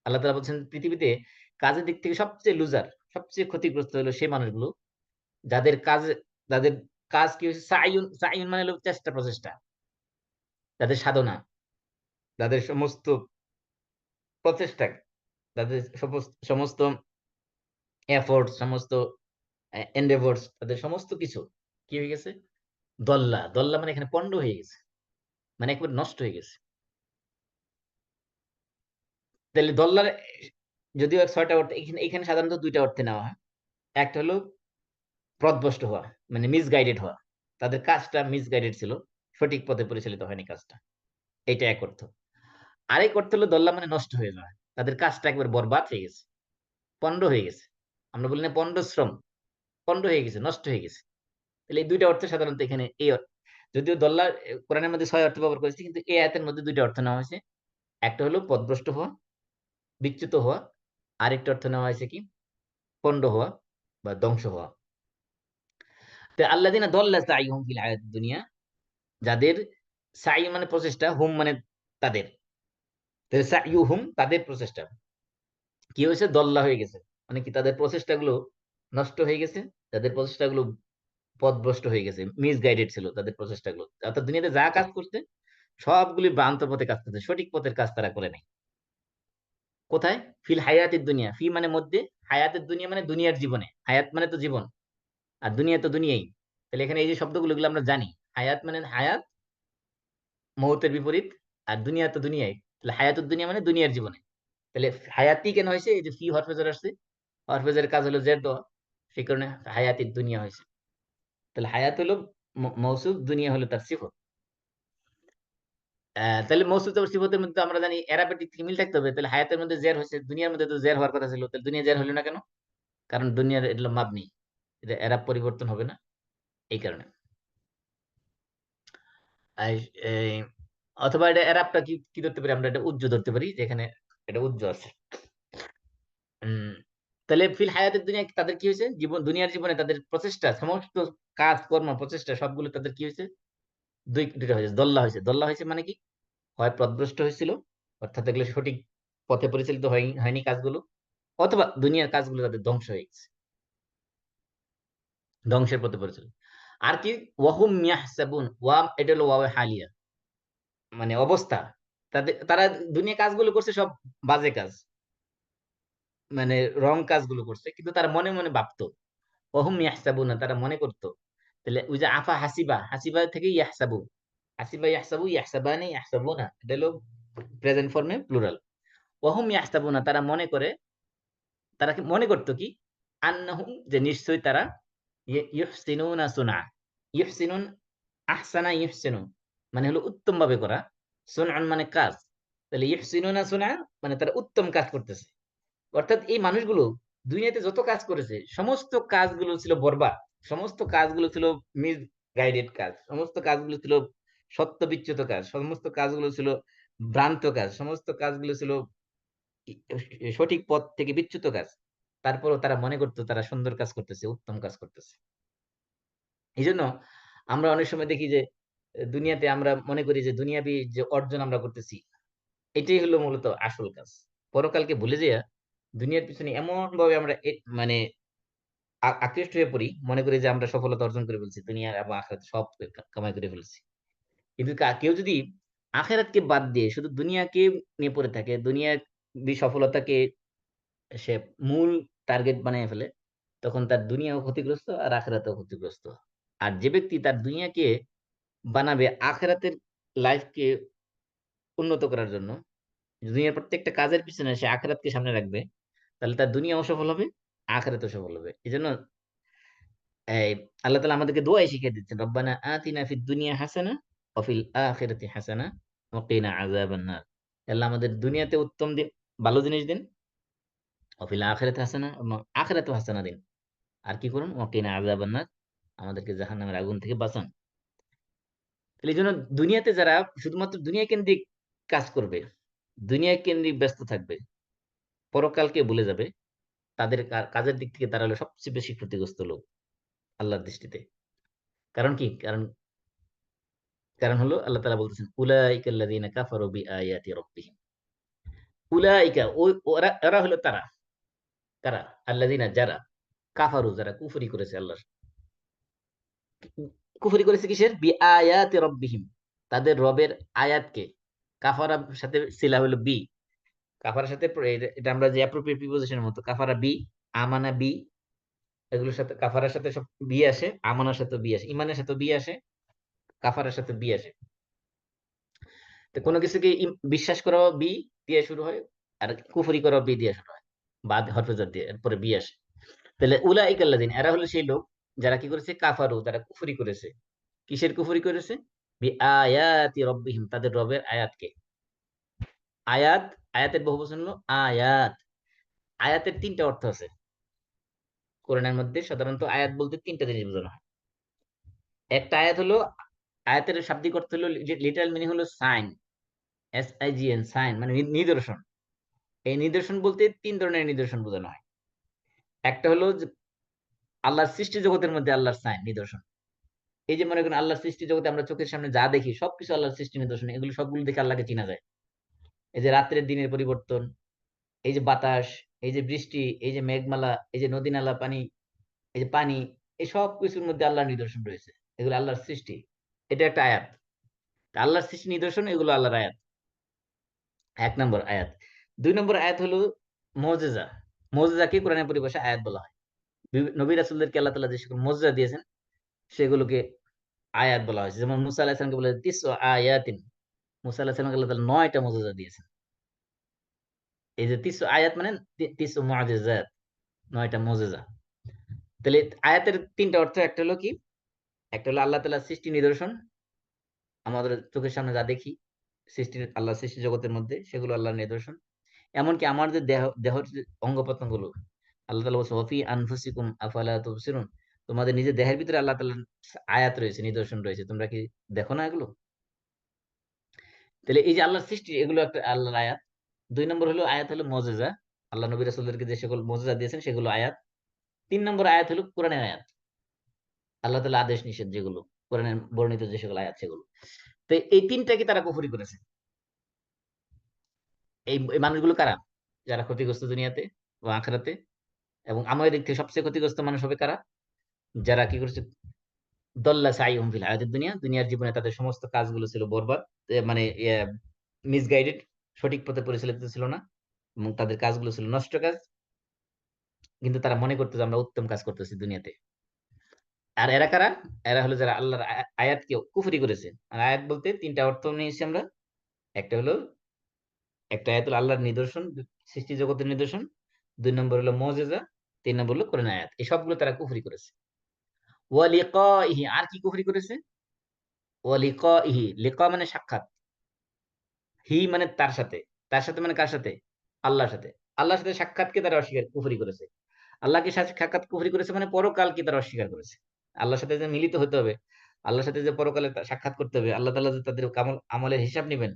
আল্লাহ তাআলা বলছেন পৃথিবীতে কাজের দিক থেকে সবচেয়ে লুজার, সবচেয়ে ক্ষতিগ্রস্ত হলো সেই মানুষগুলো যাদের কাজ, যাদের কাজ কি হচ্ছে, সাইয়ুন, সাইয়ুন মানে হলো চেষ্টা প্রচেষ্টা, তাদের সাধনা, তাদের সমস্ত প্রচেষ্টা, তাদের সমস্ত এফোর্ট, সমস্ত এন্ডেভরস, তাদের সমস্ত কিছু কি হয়ে গেছে, দল্লা। দল্লা মানে এখানে পণ্ড হয়ে গেছে, মানে একবার নষ্ট হয়ে গেছে। তাহলে দল্লার যদিও ৬টা অর্থ, এখানে সাধারণত ২টা অর্থে নেওয়া হয়। একটা হলো পথভ্রষ্ট হওয়া, মানে মিসগাইডেড হওয়া, তাদের কাজটা মিসগাইডেড ছিল, সঠিক পথে পরিচালিত হয়নি কাজটা, এটা এক অর্থ। আরেক অর্থ হলো দল্লা মানে নষ্ট হয়ে যাওয়া, তাদের কাজটা একবার বরবাদ হয়ে গেছে, পণ্ড হয়ে গেছে। আমরা বলি না পণ্ডশ্রম, পণ্ড হয়ে গেছে, নষ্ট হয়ে গেছে। তাহলে এই ২টা অর্থ সাধারণত এখানে যদিও দল্লা কোরআনের মধ্যে ৬ অর্থ ব্যবহার করেছে, কিন্তু এই আয়াতের মধ্যে ২টা অর্থ নেওয়া হয়েছে। একটা হলো পথভ্রষ্ট হওয়া, বিচ্যুত হওয়া, আরেকটা অর্থ নেওয়া হয়েছে কি, পণ্ড হওয়া বা ধ্বংস হওয়া। তো আল্লাযীনা দাল্লা সাইয়ুহুম ফিল হায়াতিদ দুনিয়া, যাদের সাই মানে প্রচেষ্টা, হুম মানে তাদের, তাদের সাইয়ুহুম তাদের প্রচেষ্টা কি হয়েছে, দল্লা হয়ে গেছে, মানে কি তাদের প্রচেষ্টাগুলো নষ্ট হয়ে গেছে, তাদের প্রচেষ্টাগুলো পথভ্রষ্ট হয়ে গেছে, মিসগাইডেড ছিল তাদের প্রচেষ্টাগুলো। অর্থাৎ দুনিয়াতে যা কাজ করছে সবগুলি ভ্রান্ত পথে কাজ করছে, সঠিক পথের কাজ তারা করে নাই। কোথায়? ফিল হায়াতিদ দুনিয়া, ফি মানে মধ্যে, হায়াতের দুনিয়া মানে দুনিয়ার জীবনে, হায়াত মানে তো জীবন, আর দুনিয়া তো দুনিয়াই। তাহলে এখানে এই যে শব্দগুলো, এগুলো আমরা জানি, হায়াত মানে হায়াত, মৌতের বিপরীত, আর দুনিয়া তো দুনিয়াই। তাহলে হায়াতুদ দুনিয়া মানে দুনিয়ার জীবনে। তাহলে হায়াতি কেন হয়েছে, এই যে ফি হরফে জের আসছে, হরফে জের কাজ হলো জের দেওয়া, সেই কারণে হায়াতিদ দুনিয়া হয়েছে। তাহলে হায়াত হলো মৌসুফ, দুনিয়া হলো তার সিফত। তাহলে মৌসুফ আর সিফতের মধ্যে আমরা জানি এরাবের দিক থেকে মিল থাকতে হবে। তাহলে হায়াতের মধ্যে জের হয়েছে, দুনিয়ার মধ্যে তো জের হওয়ার কথা ছিল, তাহলে দুনিয়া জের হলো না কেন? কারণ দুনিয়ার এটা মাবনি, এটা এরাব পরিবর্তন হবে না, এই কারণে। আর, এই, অথবা এটা এরাবটা কি কি ধরতে পারি আমরা, এটা উজ্জ ধরতে পারি, যেখানে এটা উজ্জ আছে। তাহলে ফিল হায়াতের দুনিয়া তাদের কি হয়েছে, জীবন, দুনিয়ার জীবনে তাদের প্রচেষ্টা, সমস্ত কাজ কর্ম প্রচেষ্টা সবগুলো তাদের কি হয়েছে, দুইটা হয়েছে, দল্লা হয়েছে। দল্লা হয়েছে মানে কি, হয় পথভ্রষ্ট হয়েছিল, অর্থাৎ এগুলো সঠিক পথে পরিচালিত হয়নি কাজগুলো, অথবা দুনিয়ার কাজগুলো তাদের ধ্বংস হয়ে গেছে, ধ্বংসের পথে পরিচালিত। আর কি, ওয়াহুম ইয়াহসাবুন, ওয়া এটা হলো ওয়াও হালিয়া, মানে অবস্থা, তারা দুনিয়া কাজগুলো করছে সব বাজে কাজ, মানে রং কাজগুলো করছে, কিন্তু তারা মনে মনে ভাবতো, ওহুম ইয়াহসাবুনা তারা মনে করতো, তাহলে ওই যে আফা হাসিবা, হাসিবা থেকে ইয়াহসাবু, হাসিবা ইয়াহসাবু, ইয়াহসাবানি, ইয়াহসাবুনা, এটা হলো প্রেজেন্ট ফর্মে প্লুরাল। ওয়াহুম ইয়াহসাবুনা, তারা মনে করে, তারা কি মনে করতো কি, আন্নাহুম, যে নিশ্চয়ই তারা, ইউহসিনুনা সুনআ, ইউহসিনুন, আহসানা ইউহসিনু মানে হলো উত্তম ভাবে করা, সুনআন মানে কাজ। তাহলে ইউহসিনুনা সুনআ মানে তারা উত্তম কাজ করতেছে। অর্থাৎ এই মানুষগুলো দুনিয়াতে যত কাজ করেছে সমস্ত কাজগুলো ছিল বরবাদ, সমস্ত কাজগুলো ছিল মিস গাইডেড কাজ, সমস্ত কাজগুলো ছিল সত্য বিচ্যুত কাজ, সমস্ত কাজগুলো ছিল ভ্রান্ত কাজ, সমস্ত কাজগুলো ছিল সঠিক পথ থেকে বিচ্যুত কাজ। তারপরও তারা মনে করতো তারা সুন্দর কাজ করতেছে, উত্তম কাজ করতেছে। এই জন্য আমরা অনেক সময় দেখি যে দুনিয়াতে আমরা মনে করি যে দুনিয়াবি যে অর্জন আমরা করতেছি এটাই হলো মূলত আসল কাজ। পরকালকে ভুলে যেয়া দুনিয়ার পিছনে এমন ভাবে আমরা মানে আকৃষ্ট হয়ে পড়ি, মনে করি যে আমরা সফলতা অর্জন করে ফেলছি, দুনিয়া এবং আখিরাত সব কামাই করে ফেলছি। কিন্তু কেউ যদি আখিরাতকে বাদ দিয়ে শুধু দুনিয়াকে নিয়ে পড়ে থাকে, দুনিয়ার সফলতাকে সে মূল টার্গেট বানিয়ে ফেলে, তখন তার দুনিয়াও ক্ষতিগ্রস্ত আর আখিরাতেও ক্ষতিগ্রস্ত। আর যে ব্যক্তি তার দুনিয়াকে বানাবে আখিরাতের লাইফকে উন্নত করার জন্য, দুনিয়ার প্রত্যেকটা কাজের পিছনে সে আখিরাতকে সামনে রাখবে, তাহলে তার দুনিয়াও সফল হবে, আখিরাতও সফল হবে। এই জন্য এই আল্লাহ তাআলা আমাদেরকে দোয়াই শিখিয়ে দিচ্ছেন, রব্বানা আতিনা ফিদ দুনিয়া হাসানা ওয়া ফিল আখিরাতি হাসানা ওয়া কিনা আযাবান নার। আল্লাহ আমাদের দুনিয়াতে উত্তম দিন, ভালো জিনিস দিন, ওয়া ফিল আখিরাতি হাসানা, এবং আখিরাতেও হাসানা দিন। আর কি করুন, ওয়া কিনা আযাবান নার, আমাদেরকে জাহান্নামের আগুন থেকে বাঁচান। তাহলে এই জন্য দুনিয়াতে যারা শুধুমাত্র দুনিয়া কেন্দ্রিক কাজ করবে, দুনিয়া কেন্দ্রিক ব্যস্ত থাকবে, পরকালকে ভুলে যাবে, তাদের কাজের দিক থেকে তারা হলো সবচেয়ে বেশি ক্ষতিগ্রস্ত লোক আল্লাহর দৃষ্টিতে। কারণ কি, কারণ কারণ হলো আল্লাহ তাআলা বলতেছেন, উলাইকা আল্লাযীনা কাফারু বিআয়াতি রাব্বিহিম। উলাইকা, ওরা, এরা হলো তারা, কারা, আল্লাযীনা, যারা, কাফারু, যারা কুফরি করেছে আল্লাহর, কুফরি করেছে কিসের, বিআয়াতি রাব্বিহিম, তাদের রবের আয়াতকে। কাফারার সাথে সিলা হলো বি, কাফারার সাথে এটা আমরা যে অ্যাপ্রোপ্রিয়েট প্রিপোজিশনের মতো, কাফারা বি, আমানা বি, এগুলোর সাথে কাফারার সাথে সব বি আসে, আমানার সাথে বি আসে, ইমানের সাথে বি আসে, কাফারার সাথে বি আসে। তো কোনো কিছুকে বিশ্বাস করাও বি দিয়ে শুরু হয়, আর কুফরি করাও বি দিয়ে শুরু হয়, বাদ হরফে দিয়ে, এরপরে বি আসে। তাহলে উলাইকা আল্লাযিনা, এরা হলো সেই লোক যারা কি করেছে, কাফারু, যারা কুফরি করেছে। কিসের কুফরি করেছে, বিআয়াতি রাব্বিহিম, তাদের রবের আয়াতকে। আয়াত, আয়াতের বহুবচন হলো আয়াত। আয়াতের তিনটা অর্থ আছে কোরআনের মধ্যে। সাধারণত আয়াত বলতে তিনটা জিনিস বোঝানো হয়। একটা আয়াত হলো, আয়াতের শাব্দিক অর্থ হলো, লিটারাল মিনিং হলো সাইন, SIGN, সাইন মানে নিদর্শন। এই নিদর্শন বলতে তিন ধরনের নিদর্শন বোঝানো হয়। একটা হলো যে আল্লাহর সৃষ্টি জগতের মধ্যে আল্লাহর সাইন, নিদর্শন। এই যে মনে করেন আল্লাহর সৃষ্টি জগতে আমরা চোখের সামনে যা দেখি সবকিছু আল্লাহর সৃষ্টি নিদর্শন, এগুলো সবগুলো দেখে আল্লাহকে চেনা যায়। এই যে রাত্রের দিনের পরিবর্তন, এই যে বাতাস, এই যে বৃষ্টি, এই যে মেঘমালা, এই যে নদী নালা পানি, এই যে পানি, এই সব কিছুর মধ্যে আল্লাহর নিদর্শন রয়েছে, এগুলো আল্লাহর সৃষ্টি। এটা একটা আয়াত। আল্লাহর সৃষ্টি নিদর্শন, এগুলো আল্লাহর আয়াত, এক নম্বর আয়াত। দুই নম্বর আয়াত হলো মুজিজা। মুজিজাকে কোরআনের পরিভাষায় আয়াত বলা হয়। নবী রাসূলদেরকে আল্লাহ তাআলা যে সকল মুজিজা দিয়েছেন সেগুলোকে আয়াত বলা হয়েছে। যেমন মুসা আলাইহিস সালামকে বলে তিসউ আয়াতিন, মুসা আলাইহিস সালামকে আল্লাহ তাআলা 9টা মুজিজা দিয়েছেন। এই যে তিসউ আয়াত মানে তিসউ মুজিজাত, 9টা মুজিজা। তাহলে আয়াতের তিনটা অর্থ, একটা হলো কি, একটা হলো আল্লাহ তাআলার সৃষ্টি নিদর্শন, আমাদের চোখের সামনে যা দেখি সৃষ্টির, আল্লাহ সৃষ্টি জগতের মধ্যে, সেগুলো আল্লাহর নিদর্শন। এমনকি আমার যে দেহের যে অঙ্গ প্রত্যঙ্গ গুলো, আল্লাহ তাআলা বলছে ওয়াফি আনফুসিকুম আফালা তুবসিরুন, তোমাদের নিজের দেহের ভিতরে আল্লাহ তাআলার আয়াত রয়েছে, নিদর্শন রয়েছে, তোমরা কি দেখো না এগুলো? তাহলে এই যে আল্লাহর সৃষ্টি, এগুলো একটা আল্লাহর আয়াত। দুই নম্বর হলো আয়াত হলো মুজিজা, আল্লাহ নবী রাসূলদেরকে যে সকল মুজিজা দিয়েছেন সেগুলো আয়াত। তিন নম্বর আয়াত হলো কোরআনের আয়াত, আল্লাহ তাআলা আদেশ নিষেধ যেগুলো, কোরআনের বর্ণিত যে সকল আয়াত সেগুলো। তো এই তিনটাকে তারা কুফরি করেছে। এই মানুষগুলো কারা, যারা ক্ষতিগ্রস্ত দুনিয়াতে ও আখিরাতে, এবং আমাদের দিক থেকে সবচেয়ে ক্ষতিগ্রস্ত মানুষ হবে কারা, যারা কি করেছে, দল্লা সাইহুম ফিল হায়াতিদ দুনিয়া, দুনিয়ার জীবনে তাদের সমস্ত কাজগুলো ছিল বরবাদ, মানে মিসগাইডেড, সঠিক পথে পরিচালিত ছিল না, এবং তাদের কাজগুলো ছিল নষ্ট কাজ। কিন্তু তারা মনে করতো যে আমরা উত্তম কাজ করতেছি দুনিয়াতে। আর এরা কারা? এরা হলো যারা আল্লাহর আয়াতকে কুফরি করেছে। আর আয়াত বলতে তিনটা অর্থ নিয়েছি আমরা। একটা হলো, একটা আয়াত হলো আল্লাহর নিদর্শন, সৃষ্টি জগতের নিদর্শন। 2 নম্বর হলো মুজিজা। 3 নম্বর হলো কোরআন আয়াত। এই সবগুলো তারা কুফরি করেছে। ওয়া লিকাইহি, আর কি কুফরি করেছে? ওয়া লিকাইহি, লিকা মানে সাক্ষাৎ, হি মানে তার সাথে, তার সাথে মানে কার সাথে? আল্লাহর সাথে। আল্লাহর সাথে সাক্ষাৎকে তারা অস্বীকার কুফরি করেছে। আল্লাহকে সাক্ষাৎ কুফরি করেছে মানে পরকালকে তারা অস্বীকার করেছে। আল্লাহর সাথে যে মিলিত হতে হবে, আল্লাহর সাথে যে পরকালে সাক্ষাৎ করতে হবে, আল্লাহ তাআলা যে তাদের আমলের হিসাব নেবেন,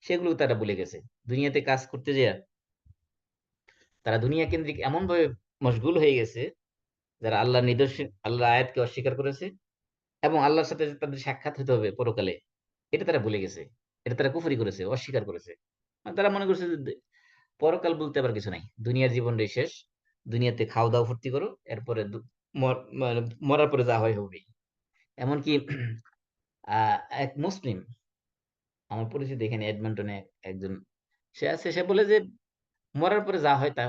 সেগুলো তারা ভুলে গেছে। দুনিয়াতে কাজ করতে যেয়ে তারা দুনিয়া কেন্দ্রিক এমন ভাবে মশগুল হয়ে গেছে, যারা আল্লাহর নিদর্শন, আল্লাহর আয়াতকে অস্বীকার করেছে এবং আল্লাহর সাথে যে তাদের সাক্ষাৎ হতে হবে পরকালে, এটা তারা ভুলে গেছে। এটা তারা কুফরি করেছে, অস্বীকার করেছে। মানে তারা মনে করছে যে পরকাল বলতে আবার কিছু নাই, দুনিয়ার জীবনটাই শেষ, দুনিয়াতে খাওয়া দাওয়া ফুর্তি করো, এরপরে মানে মরার পরে যা হয় হবে। এমনকি এক মুসলিম, আমার পরিচিত এখানে এডমন্টনে একজন, সে আছে, সে বলে যে মরার পরে যা হয় তা,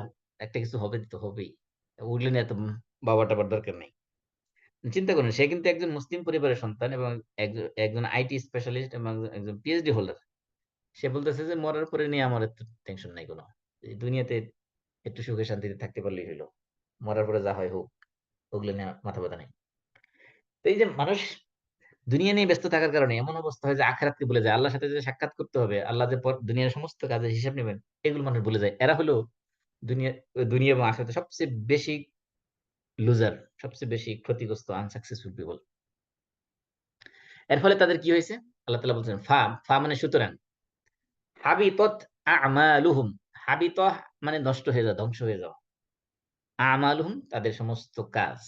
একটা কিছু হবে তো হবেই, ওগুলো নিয়ে এত বাবা টাবার দরকার নেই। চিন্তা করুন, সে কিন্তু একজন মুসলিম পরিবারের সন্তান এবং একজন একজন আইটি স্পেশালিস্ট এবং একজন পিএইচডি হোল্ডার। সে বলতেছে যে মরার পরে নিয়ে আমার এত টেনশন নাই কোনো, এই দুনিয়াতে একটু সুখে শান্তিতে থাকতে পারলেই হইলো, মরার পরে যা হয় হোক, ওগুলো নিয়ে মাথা ব্যথা নেই। তো এই যে মানুষ দুনিয়া নিয়ে ব্যস্ত থাকার কারণে এমন অবস্থা হয় যে আখিরাতকে ভুলে যায়, আল্লাহর সাথে যে সাক্ষাৎ করতে হবে, আল্লাহ যে দুনিয়ার সমস্ত কাজের হিসাব নেবেন, এগুলো মানুষ ভুলে যায়। এরা হলো দুনিয়া দুনিয়া এবং আখিরাতে সবচেয়ে বেশি লুজার, সবচেয়ে বেশি ক্ষতিগ্রস্ত, আনসাকসেসফুল পিপল। এর ফলে তাদের কি হয়েছে? আল্লাহ তাআলা বলছেন ফা, ফা মানে সুতরাং, হাবিতত আমালুহুম, হাবিত মানে নষ্ট হয়ে যাওয়া, ধ্বংস হয়ে যাওয়া, আমালুহুম তাদের সমস্ত কাজ।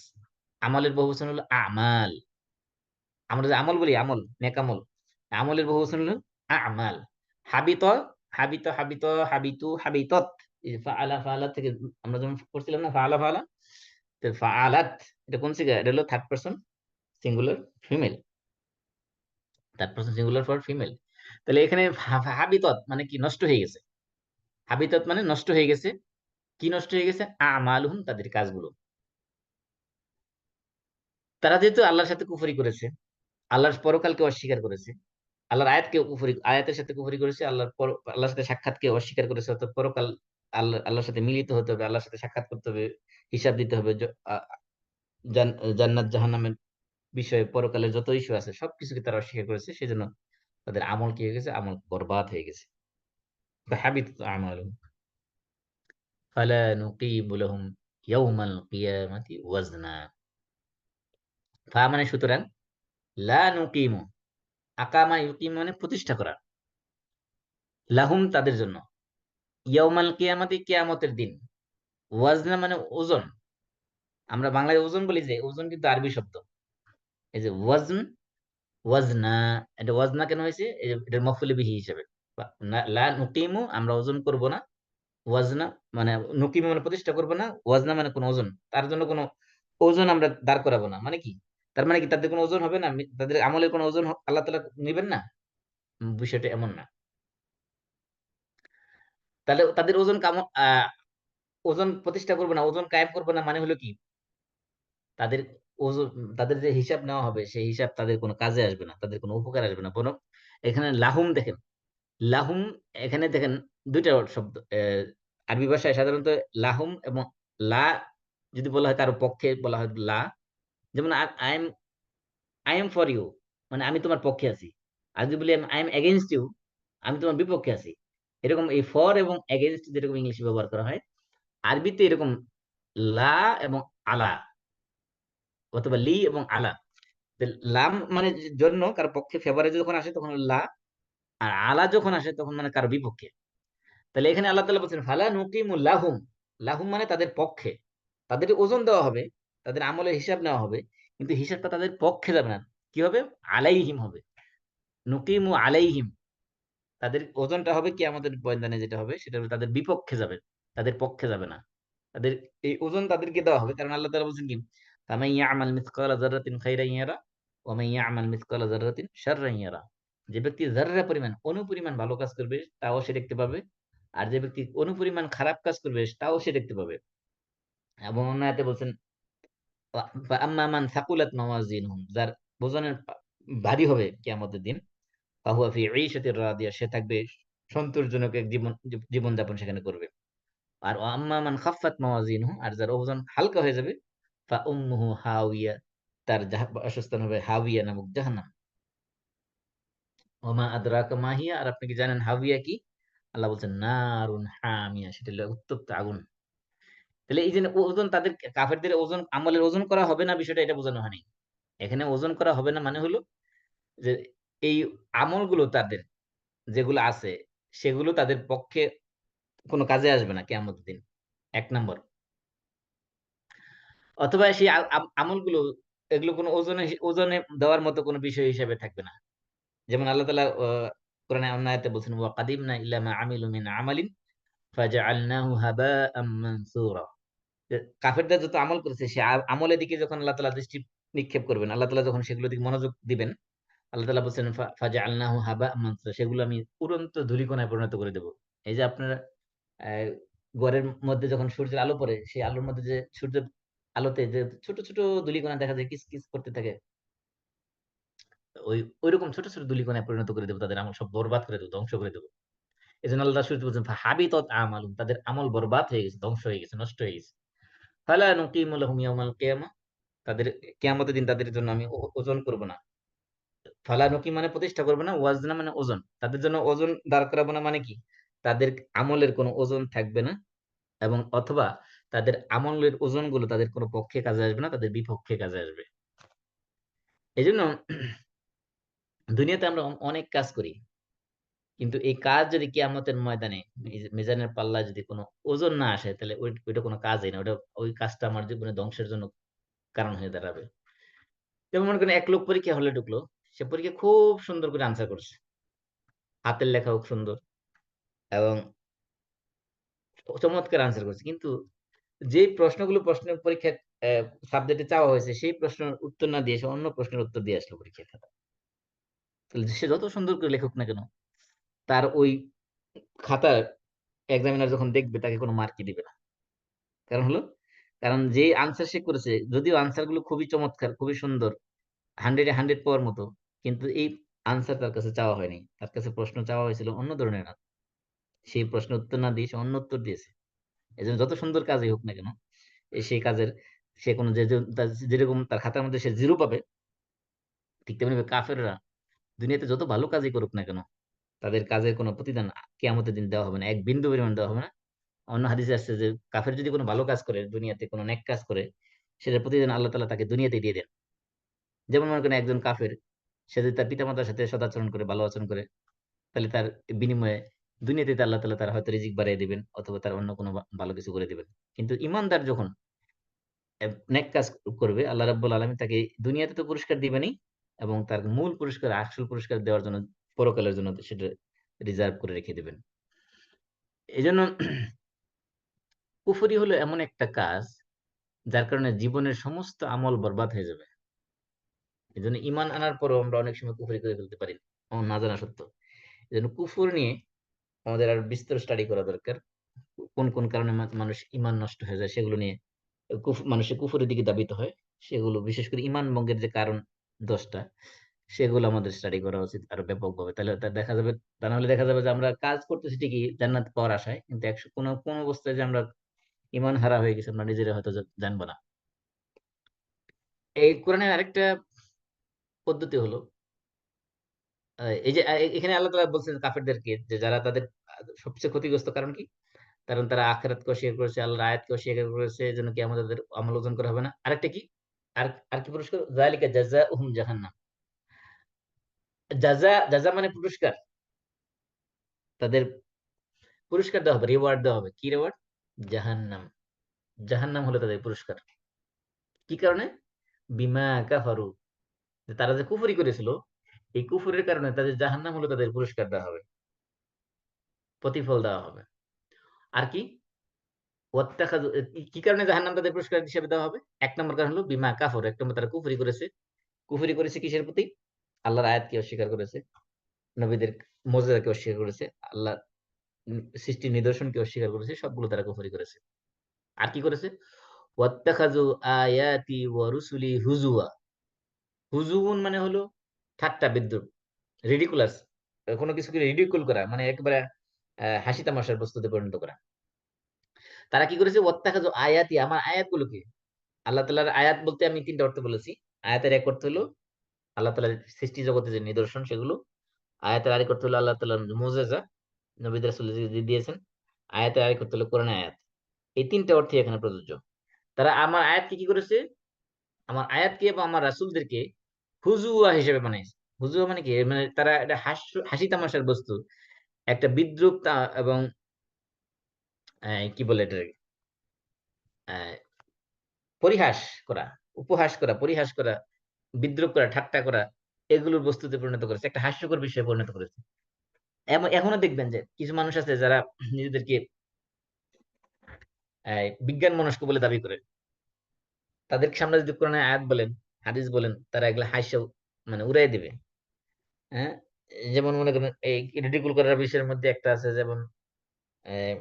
আমলের বহুবচন হলো আমাল। আমরা যে আমল বলি, আমল নেক আমল, আমলের বহুবচন হলো আমাল। হাবিত, হাবিত হাবিত হাবিতু হাবিতত, এই যে ফাআলা, ফাআলা থেকে আমরা যেমন পড়ছিলাম না, ফাআলা ফাআলা, তো ফাআলাত, এটা কোন সিগা? এটা হলো third person singular female, third person singular for female. তাহলে এখানে হাবিতত মানে কি? নষ্ট হয়ে গেছে। হাবিতত মানে নষ্ট হয়ে গেছে। কি নষ্ট হয়ে গেছে? আমালুহুম তাদের কাজগুলো। তারা যেহেতু আল্লাহর সাথে কুফরি করেছে, আল্লাহর পরকালকে অস্বীকার করেছে, আল্লাহর আয়াতকে কুফরি, আয়াতের সাথে কুফরি করেছে, আল্লাহর সাথে সাক্ষাৎকে অস্বীকার করেছে, অর্থাৎ পরকাল আল্লাহর সাথে মিলিত হতে হবে, আল্লাহর সাথে সাক্ষাৎ করতে হবে, হিসাব দিতে হবে, জান্নাত জাহান্নামের বিষয়ে, পরকালের যত ইস্যু আছে সবকিছুকে তারা অস্বীকার করেছে। সেজন্য তাদের আমল কি হয়ে গেছে? আমল বরবাদ হয়ে গেছে। فحبطت أعمالهم فلا نقيم لهم يوم القيامة وزنا। ফা মানে সুতরাং, লা নুকিমু, আকামা ইউকিমু মানে প্রতিষ্ঠা করা, লাহুম তাদের জন্য, ইয়াউমাল কিয়ামাতি কিয়ামতের দিন, ওয়াজনা মানে ওজন। আমরা বাংলায় ওজন বলি, যে ওজন কিন্তু আরবি শব্দ। এই যে ওয়াজন, ওয়াজনা, এটা ওয়াজনা কেন হয়েছে? এটার মফউল বিহি হিসেবে। লা নুকিমু, আমরা ওজন করব না, ওয়াজনা মানে নুকিমু মানে প্রতিষ্ঠা করব না, ওয়াজনা মানে কোনো ওজন, তার জন্য কোনো ওজন আমরা দাঁড় করাবো না। মানে কি? তার মানে কি তাদের কোনো ওজন হবে না? তাদের আমলের কোনো ওজন আল্লাহ তাআলা নিবেন না? বিষয়টা এমন না। তাহলে তাদের ওজন ওজন প্রতিষ্ঠা করবে না, ওজন কায়েম করবে না, মানে হলো কি? তাদের ওজন, তাদের যে হিসাব নেওয়া হবে, সেই হিসাব তাদের কোনো কাজে আসবে না, তাদের কোনো উপকার আসবে না। বরং এখানে লাহুম দেখেন, লাহুম, এখানে দেখেন দুইটা শব্দ, আরবি ভাষায় সাধারণত লাহুম এবং লা যদি বলা হয় কারো পক্ষে, বলা হয় লা। যেমন I am, I am for you, মানে আমি তোমার পক্ষে আছি। আর যদি বলি আই এম এগেইনস্ট ইউ, আমি তোমার বিপক্ষে আছি। এরকম এই ফর এবং এগেইনস্ট যেরকম ইংলিশে ব্যবহার করা হয়, আরবিতে এরকম লা এবং আলা, অথবা লি এবং আলা। তো লাম মানে জন্য, কারো পক্ষে ফেভারে যখন আসে তখন লা, আর আলা যখন আসে তখন মানে কারো বিপক্ষে। তাহলে এখানে আল্লাহ তাআলা বলছেন ফালা নুকিমু লাহুম, লাহুম মানে তাদের পক্ষে, তাদের ওজন দেওয়া হবে, তাদের আমলের হিসাব নেওয়া হবে, কিন্তু হিসাবটা তাদের পক্ষে যাবে না। কি হবে? আলাইহিম হবে, নুকিমু আলাইহিম, তাদের ওজনটা হবে কি আমাদের ময়দানে, যেটা হবে সেটা হলো তাদের বিপক্ষে যাবে, তাদের পক্ষে যাবে না। তাদের এই ওজন তাদেরকে দেওয়া হবে, কারণ আল্লাহ তাআলা বলছেন কি, ফামান ইয়ামাল মিসকালা যাররাতিন খাইরান ইয়ারা ওয়া মান ইয়ামাল মিসকালা যাররাতিন শাররান ইয়ারা। যে ব্যক্তি যাররা পরিমাণ, অনুপরিমাণ ভালো কাজ করবে তাও সে দেখতে পাবে, আর যে ব্যক্তি অনুপরিমাণ খারাপ কাজ করবে তাও সে দেখতে পাবে। এবং অন্য আয়াতে বলছেন আম্মা মান সাকুলাত মাওয়াজিনহুম, যার ওজনের ভারী হবে কিয়ামতের দিন, ফাহুয়া ফি ঈশাতির রাদিয়া, সে থাকবে সন্তোষজনক এক জীবনযাপন সেখানে করবে। আর আম্মা মান খাফফাত মাওয়াজিনহু, আর যার ওজন হালকা হয়ে যাবে, ফা উম্মুহু হাওিয়া, তার বাসস্থান হবে হাওিয়া নামক জাহান্নাম। ওমা আদরাকা মা হিয়া, আর আপনি কি জানেন হাওিয়া কি? আল্লাহ বলছেন নারুন হামিয়া, সেটা হলো উত্তপ্ত আগুন। তাহলে এই যে ওজন, তাদের কাফেরদের ওজন, আমলের ওজন করা হবে না, বিষয়টা এটা বোঝানো হয়নি। এখানে ওজন করা হবে না মানে হলো যে এই আমলগুলো তাদের যেগুলো আছে সেগুলো তাদের পক্ষে কোনো কাজে আসবে না কিয়ামতের দিন, এক নম্বর। অথবা সেই আমলগুলো, এগুলো কোনো ওজনে দেওয়ার মতো কোনো বিষয় হিসেবে থাকবে না। যেমন আল্লাহ তাআলা কোরআনে অন্য আয়াতে বলছেন, ওয়া কাদিমনা ইলা মা আমিলু মিন আমালিন ফাজআলনাহু হাবাআম মানসুরা। কাফেররা যত আমল করেছে সে আমলের দিকে যখন আল্লাহ তাআলা দৃষ্টি নিক্ষেপ করবেন, আল্লাহ তাআলা যখন সেগুলোর দিকে মনোযোগ দিবেন, আল্লাহ তাআলা বলছেন ফাজআলনাহু হাবাআম মানসুরা, সেগুলো আমি উড়ন্ত ধূলিকণায় পরিণত করে দেব। এই যে আপনারা আহ, ঘরের মধ্যে যখন সূর্যের আলো পড়ে, সেই আলোর মধ্যে যে সূর্যের আলোতে যে ছোট ছোট ধূলিকণা দেখা যায় কিস কিস করতে থাকে, ওইরকম ছোট ছোট ধূলিকণায় পরিণত করে দেবো, তাদের আমল সব বরবাদ করে দেবো, ধ্বংস করে দেবো। এই জন্য আল্লাহ শুরুতে বলছেন হাবিতাত আমালুহুম, তাদের আমল বরবাদ হয়ে গেছে, ধ্বংস হয়ে গেছে, নষ্ট হয়ে গেছে। ফালা নুকিমু লাহুম ইয়াউমাল কিয়ামা, তাদের কিয়ামতের দিন তাদের জন্য আমি ওজন করব না। ফালা নুকিম মানে প্রতিষ্ঠা করবো না, ওয়াজনা মানে ওজন, তাদের জন্য ওজন দাঁড় করাবো না মানে কি, তাদের আমলের কোনো ওজন থাকবে না, এবং অথবা তাদের আমলের ওজন গুলো তাদের কোনো পক্ষে কাজে আসবে না, তাদের বিপক্ষে কাজে আসবে। এই জন্য দুনিয়াতে আমরা অনেক কাজ করি, কিন্তু এই কাজ যদি কিয়ামতের ময়দানে মিজানের পাল্লায় যদি কোনো ওজন না আসে, তাহলে ওইটা কোনো কাজই না, ওটা ওই কাজটা আমার জীবনে ধ্বংসের জন্য কারণ হয়ে দাঁড়াবে। যেমন মনে করেন এক লোক পরীক্ষা হলে ঢুকলো, সে পরীক্ষা খুব সুন্দর করে আনসার করছে, হাতের লেখাও সুন্দর এবং চমৎকার আনসার করছে, কিন্তু যে প্রশ্নের পরীক্ষা সাবজেক্টে চাওয়া হয়েছে, সেই প্রশ্নের উত্তর না দিয়ে সে অন্য প্রশ্নের উত্তর দিয়ে আসলো পরীক্ষার খাতা। তাহলে সে যত সুন্দর করে লেখুক না কেন, তার ওই খাতার এক্সামিনার যখন দেখবে তাকে কোনো মার্কই দিবে না। কারণ হলো, কারণ যে আনসার সে করেছে, যদিও আনসার গুলো খুবই চমৎকার, খুবই সুন্দর, 100-এ 100 পাওয়ার মতো, কিন্তু এই আনসার তার কাছে চাওয়া হয়নি, তার কাছে প্রশ্ন চাওয়া হয়েছিল অন্য ধরনের না, সেই প্রশ্নের উত্তর না দিয়ে সে অন্য উত্তর দিয়েছে। এই জন্য যত সুন্দর কাজই হোক না কেন, সেই কাজের সে কোনো যেরকম তার খাতার মধ্যে সে জিরো পাবে, ঠিক তেমনি কাফেররা দুনিয়াতে যত ভালো কাজই করুক না কেন, তাদের কাজের কোনো প্রতিদান কিয়ামতের দিন দেওয়া হবে না, এক বিন্দু পরিমাণ দেওয়া হবে না। অন্য হাদিসে আসছে যে কাফের যদি কোনো ভালো কাজ করে, দুনিয়াতে কোনো নেক কাজ করে, সেটার প্রতিদিন আল্লাহ তাআলা তাকে দুনিয়াতে দিয়ে দেন। যেমন মনে করেন একজন কাফের, সে যদি তার পিতামাতার সাথে সদাচরণ করে, ভালো আচরণ করে, তাহলে তার বিনিময়ে দুনিয়াতে আল্লাহ তাআলা তার হয়তো রিজিক বাড়িয়ে দিবেন, অথবা তার অন্য কোনো ভালো কিছু করে দিবেন। কিন্তু ইমানদার যখন নেক কাজ করবে, আল্লাহ রাব্বুল আলামিন তাকে দুনিয়াতে তো পুরস্কার দিবেনই, এবং তার মূল পুরস্কার, আসল পুরস্কার দেওয়ার জন্য পরকালের জন্য সেটা রিজার্ভ করে রেখে দিবেন। এই জন্য কুফরি হলো এমন একটা কাজ যার কারণে জীবনের সমস্ত আমল বরবাদ হয়ে যাবে। এই জন্য ইমান আনার পরও আমরা অনেক সময় কুফরি করে ফেলতে পারি, আমার না জানা সত্য। এই জন্য কুফর নিয়ে আমাদের আর বিস্তর স্টাডি করা দরকার। কোন কোন কারণে মানুষ ইমান নষ্ট হয়ে যায়, সেগুলো নিয়ে মানুষের কুফরের দিকে ধাবিত হয়, সেগুলো বিশেষ করে ইমান ভঙ্গের যে কারণ 10টা, সেগুলো আমাদের স্টাডি করা উচিত আরো ব্যাপকভাবে। তাহলে তা দেখা যাবে, তা নাহলে দেখা যাবে যে আমরা কাজ করতেছি ঠিকই জান্নাত পাওয়ার আশায়, কিন্তু কোন কোন অবস্থায় যে আমরা ইমান হারা হয়ে গেছে আমরা নিজেরা হয়তো জানবো না। এই কোরআনের আরেকটা পদ্ধতি হলো, এই যে এখানে আল্লাহ তাআলা বলছেন কাফেরদেরকে, যে যারা তাদের সবচেয়ে ক্ষতিগ্রস্ত কারণ কি, কারণ তারা আখিরাতকে অস্বীকার করেছে, আল্লাহর আয়াতকে অস্বীকার করেছে, এজন্য কি আমাদের আমল ওজন করা হবে না। আরেকটা কি, আর আর কি পুরস্কার, যালিকা জাযাউহুম জাহান্নাম, জাযা জাযা মানে পুরস্কার, তাদের পুরস্কার দেওয়া হবে, রিওয়ার্ড দেওয়া হবে। কি রিওয়ার্ড? জাহান্নাম। জাহান্নাম হলো তাদের পুরস্কার। কি কারণে? বিমা কাফারু, যে তারা যে কুফরি করেছিল, এই কুফরের কারণে তাদের জাহান্নাম হলো তাদের পুরস্কার দেওয়া হবে, প্রতিফল দেওয়া হবে। আর কি, ওয়াত্তাখাযু, কি কারণে জাহান্নাম তাদের পুরস্কার হিসেবে দেওয়া হবে? এক নম্বর কারণ হলো বিমা কাফর, এক নম্বর তারা কুফরি করেছে। কুফরি করেছে কিসের প্রতি? আল্লাহর আয়াতকে অস্বীকার করেছে, নবীদের মুজিজাকে অস্বীকার করেছে, আল্লাহ সৃষ্টির নিদর্শনকে অস্বীকার করেছে, সবগুলো তারা কুফরি করেছে। আর কি করেছে? ওয়াত্তাখাযু আয়াতি ওয়া রুসুলি হুজুয়া। হুজুউন মানে হলো ঠাট্টা বিদ্রূপ, রিডিকুলাস, কোনো কিছুকে রিডিকুল করা, মানে একেবারে হাসি তামাশার বস্তুতে পরিণত করা। তারা কি করেছে? ওয়াত্তাখাযু আয়াতি, আমার আয়াতগুলোকে, আল্লাহ তাআলার আয়াত বলতে আমি তিনটা অর্থ বলেছি। আয়াতের এক অর্থ হলো আল্লাহ তাআলার সৃষ্টি জগতে যে নিদর্শন সেগুলো। আয়াতের আরেক অর্থ হলো আল্লাহ তাআলার মুজিজা, নবীদের রাসূলদের যে দিয়েছেন। আয়াতের আরেক অর্থ হলো কোরআনের আয়াত। এই তিনটা অর্থই এখানে প্রযোজ্য। তারা আমার আয়াতকে কি করেছে? আমার আয়াতকে এবং আমার রাসূলদেরকে হুজুয়া হিসেবে বানাইছে। হুজুয়া মানে কি? মানে তারা এটা হাসি তামাশার বস্তু। একটা বিদ্রূপ এবং কি বলে এটাকে? আ পরিহাস করা, উপহাস করা, পরিহাস করা, বিদ্রূপ করা, ঠাট্টা করা, এগুলোর বস্তুতে পরিণত করেছে। একটা হাস্যকর বিষয়ে পরিণত করেছে। এখনো দেখবেন যে কিছু মানুষ আছে যারা নিজেদেরকে বিজ্ঞান মনস্ক বলে দাবি করে। তাদের সামনে যদি কোরআনের আয়াত বলেন, হাদিস বলেন, তারা এগুলা হাইসা মানে উড়াই দিবে। হ্যাঁ? যেমন মনে করেন এই রিডিকুল করার বিষয়ের মধ্যে একটা আছে, যেমন আহ,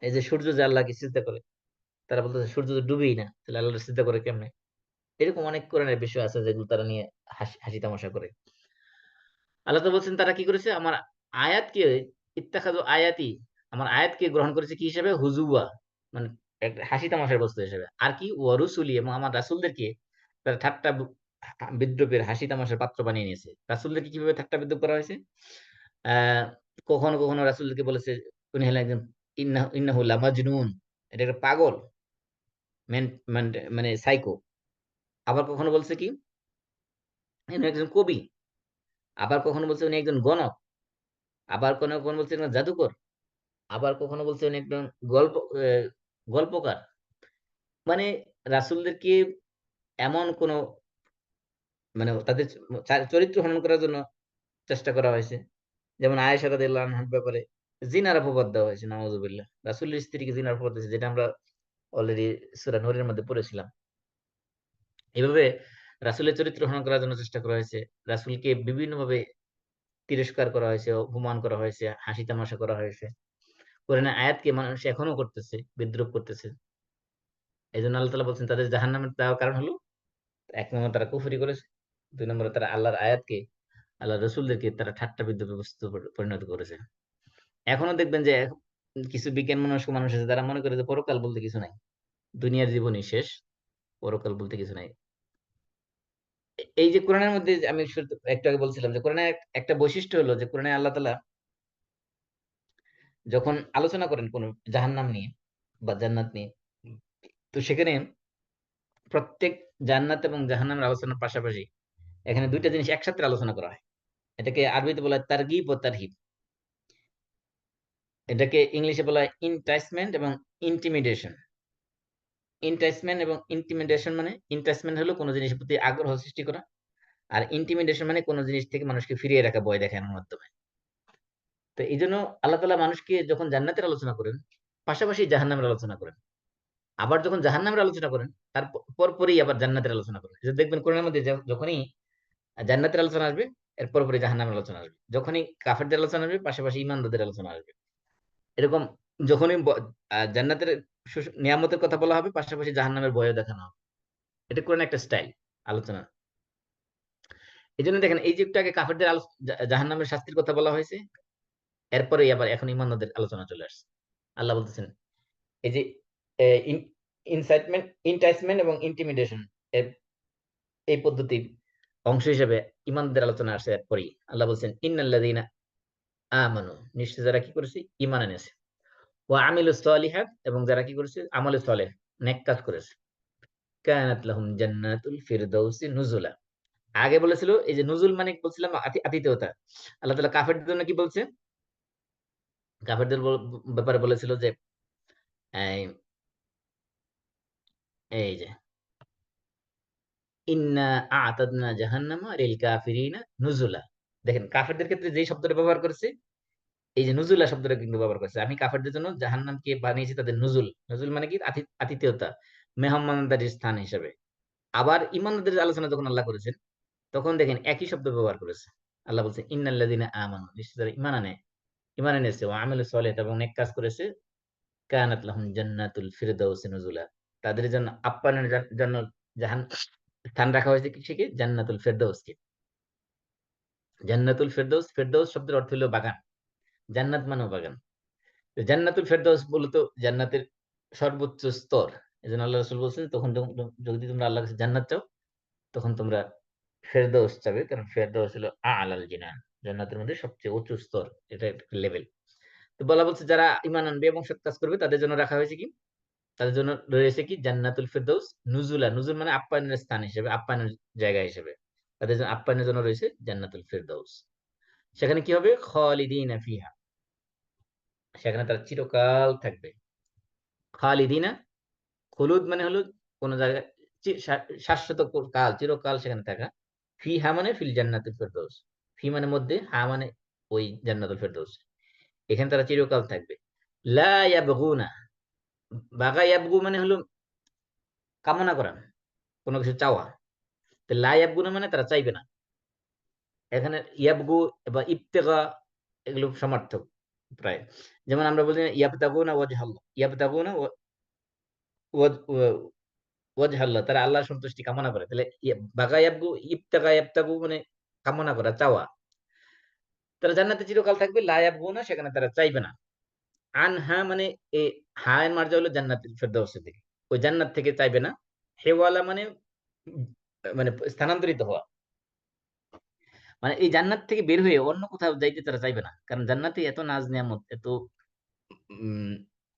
এই যে সূর্য যে আল্লাহকে সিজদা করে, তারা বলতেছে সূর্য তো ডুবেই না, তাহলে আল্লাহ সিজদা করে কেমনে? এরকম অনেক কোরআনের বিষয় আছে যেগুলো তারা নিয়ে হাসি তামাশা করে। আল্লাহ তো বলছেন তারা কি করেছে? আমার আয়াতকে, ইত্তাখাযু আয়াতি, আমার আয়াতকে গ্রহণ করেছে কি হিসেবে? হুজুয়া, মানে একটা হাসি তামাশার বস্তু হিসেবে। আর কি? ওয়া রুসুলি, এবং আমার রাসূলদেরকে তারা ঠাট্টা বিদ্রূপের, হাসি তামাশার পাত্র বানিয়ে নিয়েছে। রাসূলদেরকে কিভাবে ঠাট্টা বিদ্রূপ করা হয়েছে? আহ কখনো কখনো রাসূলদেরকে বলেছে উনি হলেন একজন ইন্নাহু লামাজনুন, এটা একটা পাগল, মানে সাইকো। আবার কখনো বলছে কি? উনি একজন কবি। আবার কখনো বলছে উনি একজন গণক। আবার কখনো বলছে একজন জাদুকর। আবার কখনো বলছে উনি একজন গল্প আহ, গল্পকার। মানে রাসূলদেরকে এমন কোন, মানে তাদের চরিত্র হনন করার জন্য চেষ্টা করা হয়েছে। যেমন আয়েশা রাদিয়াল্লাহু আনহার ব্যাপারে জিনার অপবাদ দেওয়া হয়েছে, নাউযুবিল্লাহ। রাসূলের স্ত্রীকে জিনার অপবাদ দিয়েছে, যেটা আমরা অলরেডি সূরা নূরের মধ্যে পড়েছিলাম। এভাবে রাসূলের চরিত্র হনন করার জন্য চেষ্টা করা হয়েছে। রাসূলকে বিভিন্নভাবে তিরস্কার করা হয়েছে, অপমান করা হয়েছে, হাসি তামাশা করা হয়েছে। কোরআনের আয়াতকে মানুষ এখনো করতেছে, বিদ্রূপ করতেছে। এজন্য আল্লাহ তাআলা বলছেন তাদের জাহান্নামে দেওয়ার কারণ হলো, এক নম্বর তারা কুফরি করেছে, দুই নম্বরে তারা আল্লাহর আয়াতকে, আল্লাহর রাসূলদেরকে তারা ঠাট্টা বিদ্রূপে বস্তুতে পরিণত করেছে। এখনো দেখবেন যে কিছু বিজ্ঞান মনস্ক মানুষ আছে যারা মনে করে যে পরকাল বলতে কিছু নাই, দুনিয়ার জীবনই শেষ, পরকাল বলতে কিছু নাই। এই যে কোরআনের মধ্যে যে আমি একটু আগে বলছিলাম যে কোরআনের একটা বৈশিষ্ট্য হলো যে কোরআনে আল্লাহ তাআলা যখন আলোচনা করেন কোন জাহান্নাম নিয়ে বা জান্নাত নিয়ে, তো সেখানে প্রত্যেক জান্নাত এবং জাহান্নামের আলোচনার পাশাপাশি এখানে দুইটা জিনিস একসাথে আলোচনা করা হয়। এটাকে আরবিতে বলা হয় তারগিব ও তারহিব। এটাকে ইংলিশে বলা হয় ইন্টাইসমেন্ট এবং ইন্টিমিডেশন। ইন্টাইসমেন্ট এবং ইন্টিমিডেশন মানে, ইন্টাইসমেন্ট হলো কোনো জিনিসের প্রতি আগ্রহ সৃষ্টি করা, আর ইন্টিমিডেশন মানে কোনো জিনিস থেকে মানুষকে ফিরিয়ে রাখা, ভয় দেখানোর মাধ্যমে। তো এই জন্য আল্লাহ তাআলা মানুষকে যখন জান্নাতের আলোচনা করেন, পাশাপাশি জাহান্নামের আলোচনা করেন। আবার যখন জাহান্নামের আলোচনা করেন, তার পরপরই আবার জান্নাতের আলোচনা করেন। যে দেখবেন কোরআনের মধ্যে যখনই জান্নাতের আলোচনা আসবে, এর পরপরই জাহান্নামের আলোচনা আসবে। যখনই কাফেরদের আলোচনা আসবে, পাশাপাশি ঈমানদারদের আলোচনা আসবে। এরকম যখনই জান্নাতের নিয়ামতের কথা বলা হবে, পাশাপাশি জাহান্নামের ভয়ও দেখানো হবে। এটা কোরআনের একটা স্টাইল আলোচনা। এই জন্য দেখেন এই যে একটু আগে কাফেরদের জাহান্নামের শাস্তির কথা বলা হয়েছে, এরপরে আবার এখন ঈমানদারদের আলোচনা চলে আসছে। আল্লাহ বলতেছেন এই যে ইনসাইটমেন্ট, ইন্টাইসমেন্ট এবং ইন্টিমিডেশন, এই পদ্ধতির অংশ হিসেবে ঈমানদের আলোচনা আসছে। এরপরেই আল্লাহ বলছেন ইন্নাল্লাযীনা আমানু, নিশ্চয় যারা কি করেছে? ঈমান এনেছে। ওয়া আমিলুস সালিহাত, এবং যারা কি করেছে? আমলে সালেহ, নেক কাজ করেছে। কানাত লাহুম জান্নাতুল ফিরদাউসি নুজুলা। আগে বলেছিল এই যে নুজুল মানে বলছিলাম আতিথেয়তা। আল্লাহ তাআলা কাফেরদের জন্য কি বলছে? কাফেরদের ব্যাপারে বলেছিল যে এই এই যে ইন্না আ'তাদনা জাহান্নামা লিল কাফিরিনা নুজুলা। দেখেন কাফেরদের ক্ষেত্রে যেই শব্দটা ব্যবহার করেছে, এই যে নুজুলা শব্দটা কিন্তু ব্যবহার করেছে। আমি কাফেরদের জন্য জাহান্নামকে বানিয়েছি তাদের নুজুল। নুজুল মানে কি? আতিথেয়তা, মেহমানদারির স্থান হিসেবে। আবার ঈমানদারদের আলোচনা যখন আল্লাহ করেছেন, তখন দেখেন একই শব্দ ব্যবহার করেছে। আল্লাহ বলছে ইন্নাল্লাযীনা আমানু, নিশ্চয় যারা ঈমান এনেছে, ওয়া আমিলুস সালিহাত, এবং নেক কাজ করেছে, কানাত লাহুম জান্নাতুল ফিরদাউসি নুজুলা, তাদের জন্য আপ্যায়নের জন্য জাহান স্থান রাখা হয়েছে কি জান্নাতুল ফেরদৌসকে। জান্নাতুল ফেরদৌস, ফেরদৌস শব্দের অর্থ হলো বাগান, জান্নাত মানেও বাগান। তো জান্নাতুল ফেরদৌস মূলত জান্নাতের সর্বোচ্চ স্তর। এজন্য আল্লাহ রাসূল বলছেন, তখন যদি তোমরা আল্লাহর কাছে জান্নাত চাও তখন তোমরা ফেরদৌস চাবে, কারণ ফেরদৌস হলো আ'লাল জিনান, জান্নাতের মধ্যে সবচেয়ে উঁচু স্তর, এটা একটা লেভেল। তো বলা বলছে যারা ঈমান আনবে এবং সৎ কাজ করবে তাদের জন্য রাখা হয়েছে কি, তাদের জন্য রয়েছে কি জান্নাতুল ফেরদৌস নুজুলা, নুজুল মানে আপ্যায়নের স্থান হিসেবে, আপ্যায়নের জায়গা হিসেবে, তাদের জন্য আপ্যায়নের জন্য রয়েছে জান্নাতুল ফেরদৌস। সেখানে কি হবে, খালিদিনা ফিহা, সেখানে তারা চিরকাল থাকবে। খালিদিনা, খুলুদ মানে হলো কোন জায়গায় শাশ্বত কাল, চিরকাল সেখানে থাকা। ফিহা মানে ফিল জান্নাতুল ফেরদৌস, ফি মানে মধ্যে, হা মানে ওই জান্নাতুল ফেরদৌস, এখানে তারা চিরকাল থাকবে। লা ইয়াবগুনা, বাগা ইয়াবগু মানে হলো কামনা করা, কোনো কিছু চাওয়া। তো লা ইয়াবগুনা মানে তারা চাইবে না। এখানে ইয়াবগু বা ইবতেগা এগুলো সমার্থক প্রায়। যেমন আমরা বলি ইয়াবতাগুনা ওয়াজহাল্লাহ, ইয়াবতাগুনা ওয়াজহাল্লাহ, তারা আল্লাহর সন্তুষ্টি কামনা করে। তাহলে বাগা ইয়াবগু, ইবতেগা ইয়াবতাগু মানে কামনা করা, চাওয়া। তারা জান্নাতে চিরকাল থাকবে, লা ইয়াবগুনা সেখানে তারা চাইবে না। আনহা মানে এ, হা এর মার্জা হলো জান্নাতুল ফেরদাউসের দিকে, ওই জান্নাত থেকে চাইবে না। হেওয়ালা মানে মানে স্থানান্তরিত হওয়া, মানে এই জান্নাত থেকে বের হয়ে অন্য কোথাও যাইতে তারা চাইবে না, কারণ জান্নাতে এত নাজ নিয়ামত, এত উম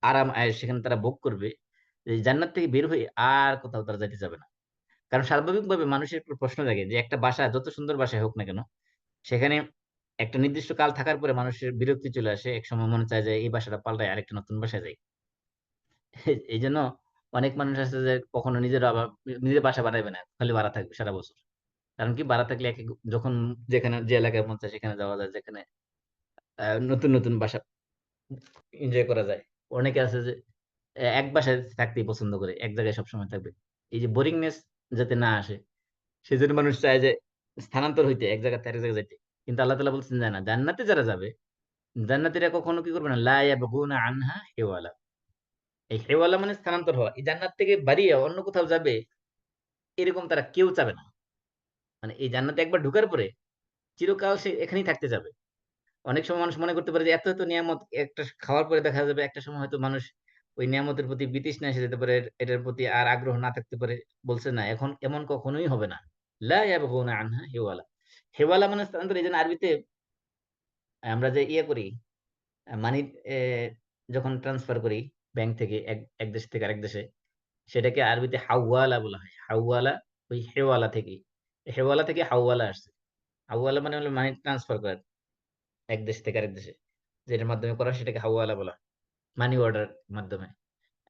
আরাম আয়েশ সেখানে তারা ভোগ করবে, যে জান্নাত থেকে বের হয়ে আর কোথাও তারা যাইতে যাবে না। কারণ স্বাভাবিকভাবে মানুষের একটু প্রশ্ন জাগে যে একটা বাসা যত সুন্দর বাসায় হোক না কেন, সেখানে একটা নির্দিষ্ট কাল থাকার পরে মানুষের বিরক্তি চলে আসে, এক সময় মনে চায় যে এই বাসাটা পাল্টায় আরেকটা নতুন বাসায় যাই। এই জন্য অনেক মানুষ আছে যে কখনো নিজের আবার নিজের বাসা বানাইবে না, খালি ভাড়া থাকবে সারা বছর। কারণ কি, ভাড়া থাকলে যখন যেখানে যে এলাকায় মন চায় সেখানে যাওয়া যায়, যেখানে নতুন নতুন বাসা এনজয় করা যায়। অনেকে আছে যে এক বাসায় থাকতেই পছন্দ করে, এক জায়গায় সবসময় থাকবে, এই যে বোরিংনেস যাতে না আসে সেজন্য মানুষ চায় যে স্থানান্তর হইতে, এক জায়গা থেকে আরেক জায়গায় যাইতে। কিন্তু আল্লাহ তাআলা বলছেন যে না, জান্নাতে যারা যাবে, জান্নাতীরা কখনো কি করবে না, লা ইয়াবগুনা আনহা হিওয়ালা। এই হেওয়ালা মানে স্থানান্তর হওয়া, এই জান্নাত থেকে বাড়িয়ে অন্য কোথাও যাবে এরকম তারা কেউ চাবে না। মানে এই জান্নাতে একবার ঢুকার পরে চিরকাল সে এখানেই থাকতে যাবে। অনেক সময় মানুষ মনে করতে পারে যে এত এত নিয়ামত, একটা খাওয়ার পরে দেখা যাবে একটা সময় হয়তো মানুষ ওই নিয়ামতের প্রতি বিতৃষ্ণা এসে যেতে পারে, এটার প্রতি আর আগ্রহ না থাকতে পারে। বলছে না, এখন এমন কখনোই হবে না। লা ইয়াবগুনা আনহা হিওয়ালা, হেওয়ালা মানে স্থানান্তর। এই জন্য আরবিতে আমরা যে ইয়ে করি, মানি যখন ট্রান্সফার করি ব্যাংক থেকে এক এক দেশ থেকে আরেক দেশে, সেটাকে আরবিতে হাওয়ালা বলা হয়। হাওয়ালা ওই হেওয়ালা থেকে, হেওয়ালা থেকে হাওয়ালা আসছে। হাওয়ালা মানে হলো মানি ট্রান্সফার করা এক দেশ থেকে আরেক দেশে, যেটার মাধ্যমে করা সেটাকে হাওয়ালা বলা, মানি অর্ডার মাধ্যমে।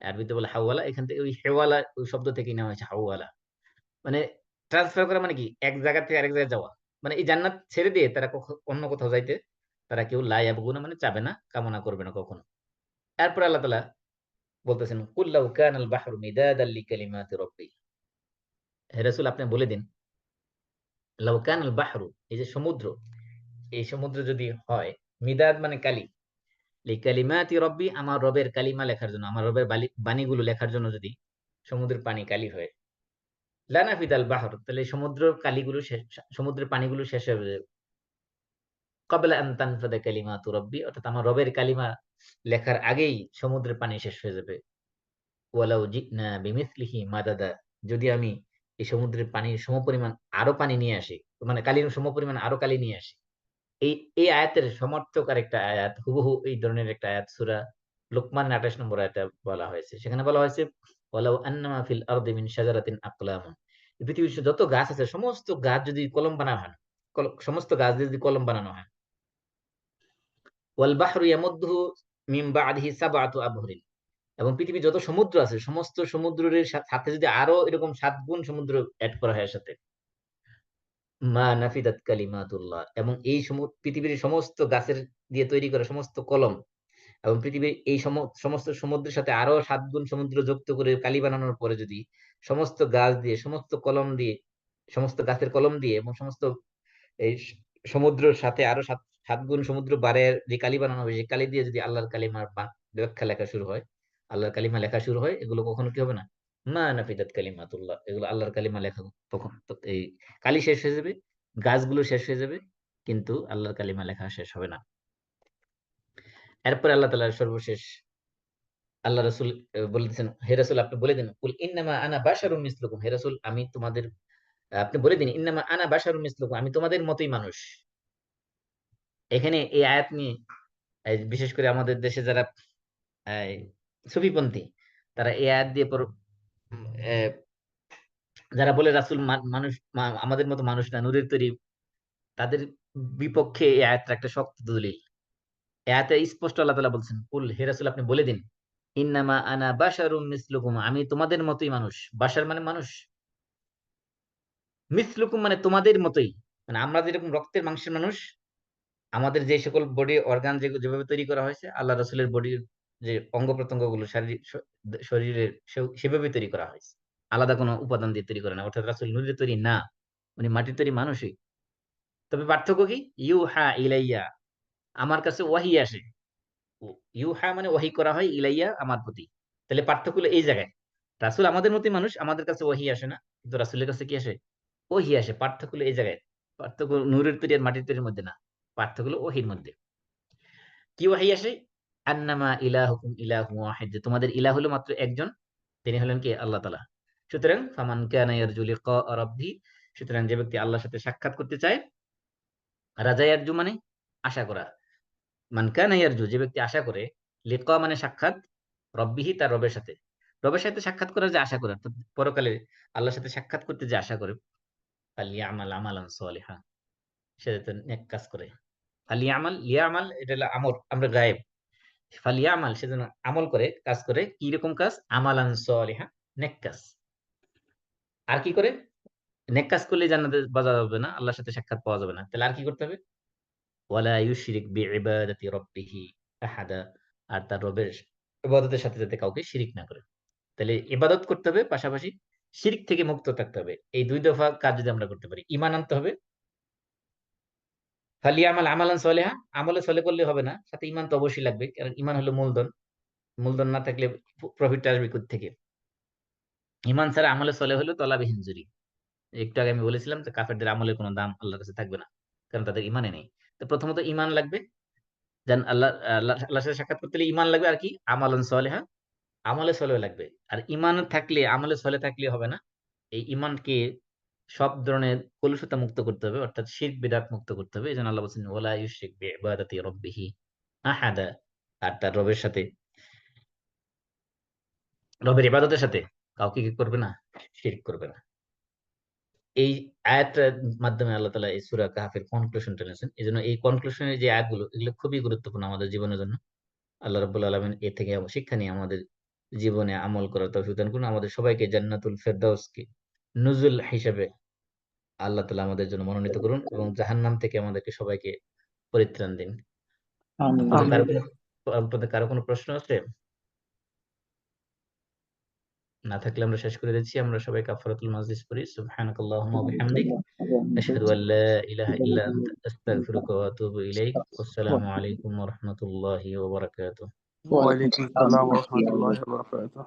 আরবিতে বলে হাওয়ালা, এখান থেকে ওই হেওয়ালা ওই শব্দ থেকে নেওয়া হয়েছে হাওয়ালা। মানে ট্রান্সফার করা মানে কি, এক জায়গা থেকে আরেক জায়গায় যাওয়া। মানে এই জান্নাত ছেড়ে দিয়ে তারা অন্য কোথাও যাইতে তারা কেউ লা ইয়াবগুনা মানে চাবে না, কামনা করবে না কখনো। এরপর আল্লাহ তাআলা বলতেছেন, কুল লাউ কানাল বাহরু মিদাদাল লিকালিমাতি রাব্বি, হে রাসূল আপনি বলে দিন, লাউ কানাল বাহরু, এই যে সমুদ্র, এই সমুদ্র যদি হয়, মিদাদ মানে কালি, লিকালিমাতি রাব্বি, আমার রবের কালিমা লেখার জন্য, আমার রবের বাণীগুলো লেখার জন্য যদি সমুদ্রের পানি কালি হয়, লানাফিদাল বাহর, তাহলে সমুদ্র কালিগুলো শেষ, সমুদ্রের পানিগুলো শেষ হয়ে যাবে। ক্বাবলা আন তানফাদা কালিমাতু রাব্বি, অর্থাৎ আমার রবের কালিমা লেখার আগেই সমুদ্রের পানি শেষ হয়ে যাবে। ওয়ালাউ জিনা বিমিসলিহি মাদাদা, যদি আমি এই সমুদ্রের পানির সমপরিমাণ আরো পানি নিয়ে আসি, মানে কালির সমপরিমাণ আরো কালি নিয়ে আসি। এই এই আয়াতের সমর্থক আরেকটা আয়াত, হুবহু এই ধরনের একটা আয়াত সূরা লোকমান 28 নম্বর আয়াতে বলা হয়েছে। সেখানে বলা হয়েছে, ওয়ালাউ আন্নামা ফিল আরদি মিন শাজারাতিন আকলামুন, পৃথিবীর যত গাছ আছে সমস্ত গাছ যদি কলম বানানো হয়, সমস্ত গাছ দিয়ে যদি কলম বানানো হয়, ওয়াল বাহরু ইয়ামুদ্দুহু মিন বা'দিহি সাবআতু আবহুরিন, এবং পৃথিবীর যত সমুদ্র আছে সমস্ত সমুদ্রের সাথে যদি আরো এরকম 7 গুণ সমুদ্র এড করা হয় এর সাথে, মা নাফিদাত কালিমাতুল্লাহ, এবং এই পৃথিবীর সমস্ত গাছের দিয়ে তৈরি করা সমস্ত কলম, এবং পৃথিবীর এই সমস্ত সমুদ্রের সাথে আরো 7 গুণ সমুদ্র যুক্ত করে কালি বানানোর পরে যদি সমস্ত গাছ দিয়ে, সমস্ত কলম দিয়ে, সমস্ত গাছের কলম দিয়ে, এবং সমস্ত এই সমুদ্রের সাথে আরো 7 গুণ সমুদ্র বারের যে কালি বানানো হবে, সেই কালি দিয়ে যদি আল্লাহর কালিমার ব্যাখ্যা লেখা শুরু হয়, আল্লাহর কালিমা লেখা শুরু হয়, এগুলো কখনো কি হবে না, মা নাফিদাত কালিমাতুল্লাহ, এগুলো আল্লাহর কালিমা লেখা তখন এই কালি শেষ হয়ে যাবে, গাছগুলো শেষ হয়ে যাবে, কিন্তু আল্লাহর কালিমা লেখা শেষ হবে না। এরপর আল্লাহ তাআলা সর্বশেষ আল্লাহ রাসূল বলতেছেন, হে রাসূল আপনি বলে দিন, কুল ইন্নামা আনা বাশারুম মিসলুকুম, হে রাসূল আমি তোমাদের, আপনি বলে দিন ইন্নামা আনা বাশারুম মিসলুকুম, আমি তোমাদের মতোই মানুষ। এখানে এই আয়াত নিয়ে বিশেষ করে আমাদের দেশে যারা এই সুফিপন্থী, তারা এই আয়াত দিয়ে আহ, যারা বলে রাসূল মানুষ, আমাদের মতো মানুষ না, নূরের তৈরি, তাদের বিপক্ষে এই আয়াতটা একটা শক্ত দলিল। এই আয়াতে স্পষ্ট আল্লাহ তাআলা বলছেন, কুল হে রাসূল আপনি বলে দিন, ইন্নামা আনা বাশারুম মিসলুকুম, আমি তোমাদের মতোই মানুষ। বাশার মানে মানুষ, মিসলুকুম মানে তোমাদের মতোই, মানে আমরা যেরকম রক্তের মাংসের মানুষ, আমাদের যে সকল বডি অর্গান যেভাবে তৈরি করা হয়েছে, আল্লাহ রাসূলের বডির যে অঙ্গ প্রত্যঙ্গ গুলো শারীরিক শরীরের সেভাবে তৈরি করা হয়েছে, আলাদা কোনো উপাদান দিয়ে তৈরি করে না। অর্থাৎ রাসূল নূরের তৈরি না, উনি মাটির তৈরি মানুষই। তবে পার্থক্য কি? ইউহা ইলাইয়া, আমার কাছে ওয়াহি আসে। ইউহা মানে ওয়াহি করা হয়, ইলাইয়া আমার প্রতি। তাহলে পার্থক্য হলো এই জায়গায়, রাসূল আমাদের মতই মানুষ, আমাদের কাছে ওয়াহি আসে না, কিন্তু রাসূলের কাছে কি আসে? ওহি আসে। পার্থক্য হলো এই জায়গায়, পার্থক্য নূরের তৈরি আর মাটির তৈরির মধ্যে না, পার্থক্য হলো ওহির মধ্যে। কি ওয়াহি আসে? আন্নামা ইলাহুকুম ইলাহুম ওয়াহিদ, যে তোমাদের ইলাহ হলো মাত্র একজন, তিনি হলেন কি? আল্লাহ তাআলা। সুতরাং ফামান কানা ইয়ারজু লিকা রাব্বি, সুতরাং যে ব্যক্তি আল্লাহর সাথে সাক্ষাৎ করতে চায়, রাজা ইয়ারজু মানে আশা করা, মান কানা ইয়ারজু যে ব্যক্তি আশা করে, লিকা মানে সাক্ষাৎ, রব্বিহি তার রবের সাথে, রবের সাথে সাক্ষাৎ করার যে আশা করে, অর্থাৎ পরকালে আল্লাহর সাথে সাক্ষাৎ করতে যে আশা করে, ফালিয়ামাল আমালান সালিহা, সে যাতে নেক কাজ করে। ফালিয়ামাল, লিয়ামাল এটা হলো আমর, আমরা গায়েব। ফালিয়ামাল সেজন্য আমল করে, কাজ করে, কি রকম কাজ? আমালান সালিহা, নেক কাজ। আর কি করে? নেক কাজ করলে জান্নাতে বাজা যাবে না, আল্লাহর সাথে সাক্ষাৎ পাওয়া যাবে না, তাহলে আর কি করতে হবে? ওয়ালা ইউশরিক বিইবাদাতি রাব্বিহি আহাদা, আর তার রবের ইবাদতের সাথে যাতে কাউকে শিরিক না করে। তাহলে ইবাদত করতে হবে, পাশাপাশি শিরিক থেকে মুক্ত থাকতে হবে। এই দুই দফা কাজ যদি আমরা করতে পারি, ঈমান আনতে হবে, ফালিয়ামাল আমালান সালিহা, আমলে সলে করলে হবে না, সাথে ঈমান তো অবশ্যই লাগবে, কারণ ঈমান হলো মূলধন, মূলধন না থাকলে প্রফিটটা আসবে কোথা থেকে? ঈমান ছাড়া আমলে সলে হলো তলাবিহীন জুরি। একটু আগে আমি বলেছিলাম যে কাফেরদের আমলের কোনো দাম আল্লাহর কাছে থাকবে না, কারণ তাদের ঈমানে নেই। তো প্রথমত ঈমান লাগবে, যেন আল্লাহর সাথে সাক্ষাৎ করতে হলে ঈমান লাগবে, আর কি? আমালান সালিহা, আমলে সলেহ লাগবে। আর ঈমান থাকলে, আমলে সলে থাকলে হবে না, এই ঈমানকে সব ধরনের কলুষতা মুক্ত করতে হবে, অর্থাৎ শিরক বিদআত মুক্ত করতে হবে। এজন্য আল্লাহ বলেছেন ওয়ালা ইউশরিক বিইবাদাতি রাব্বিহি আহাদা, আর তার রবের সাথে, রবের ইবাদতের সাথে কাউকে কি করবে না? শিরক করবে না। এই আয়াতটার মাধ্যমে আল্লাহ তাআলা এই সূরা কাহফের কনক্লুশন টেনেছেন। এজন্য এই কনক্লুশনের যে আয়াতগুলো, এগুলো খুবই গুরুত্বপূর্ণ আমাদের জীবনের জন্য। আল্লাহ রাব্বুল আলামিন এ থেকে শিক্ষা নিয়ে আমাদের জীবনে আমল করার তৌফিক দান করুন। আমাদের সবাইকে জান্নাতুল ফেরদাউসকে নুজুল হিসেবে আল্লাহ তাআলা আমাদের জন্য মনোনীত করুন, এবং জাহান্নাম থেকে আমাদেরকে সবাইকে পরিত্রাণ দিন। আমিন। আপনাদের কারো কোনো প্রশ্ন আছে? না থাকলে আমরা শেষ করে দিচ্ছি। আমরা সবাই কাফারাতুল মাজলিস পড়ি। সুবহানাকাল্লাহুম্মা ওয়া বিহামদিক, আশহাদু আল্লা ইলাহা ইল্লা আনতা, আস্তাগফিরুকা ওয়া আতুবু ইলাইক। আসসালামু আলাইকুম ওয়া রাহমাতুল্লাহি ওয়া বারাকাতুহু। ওয়ালাইকুম আসসালাম ওয়া রাহমাতুল্লাহি ওয়া বারাকাতুহু।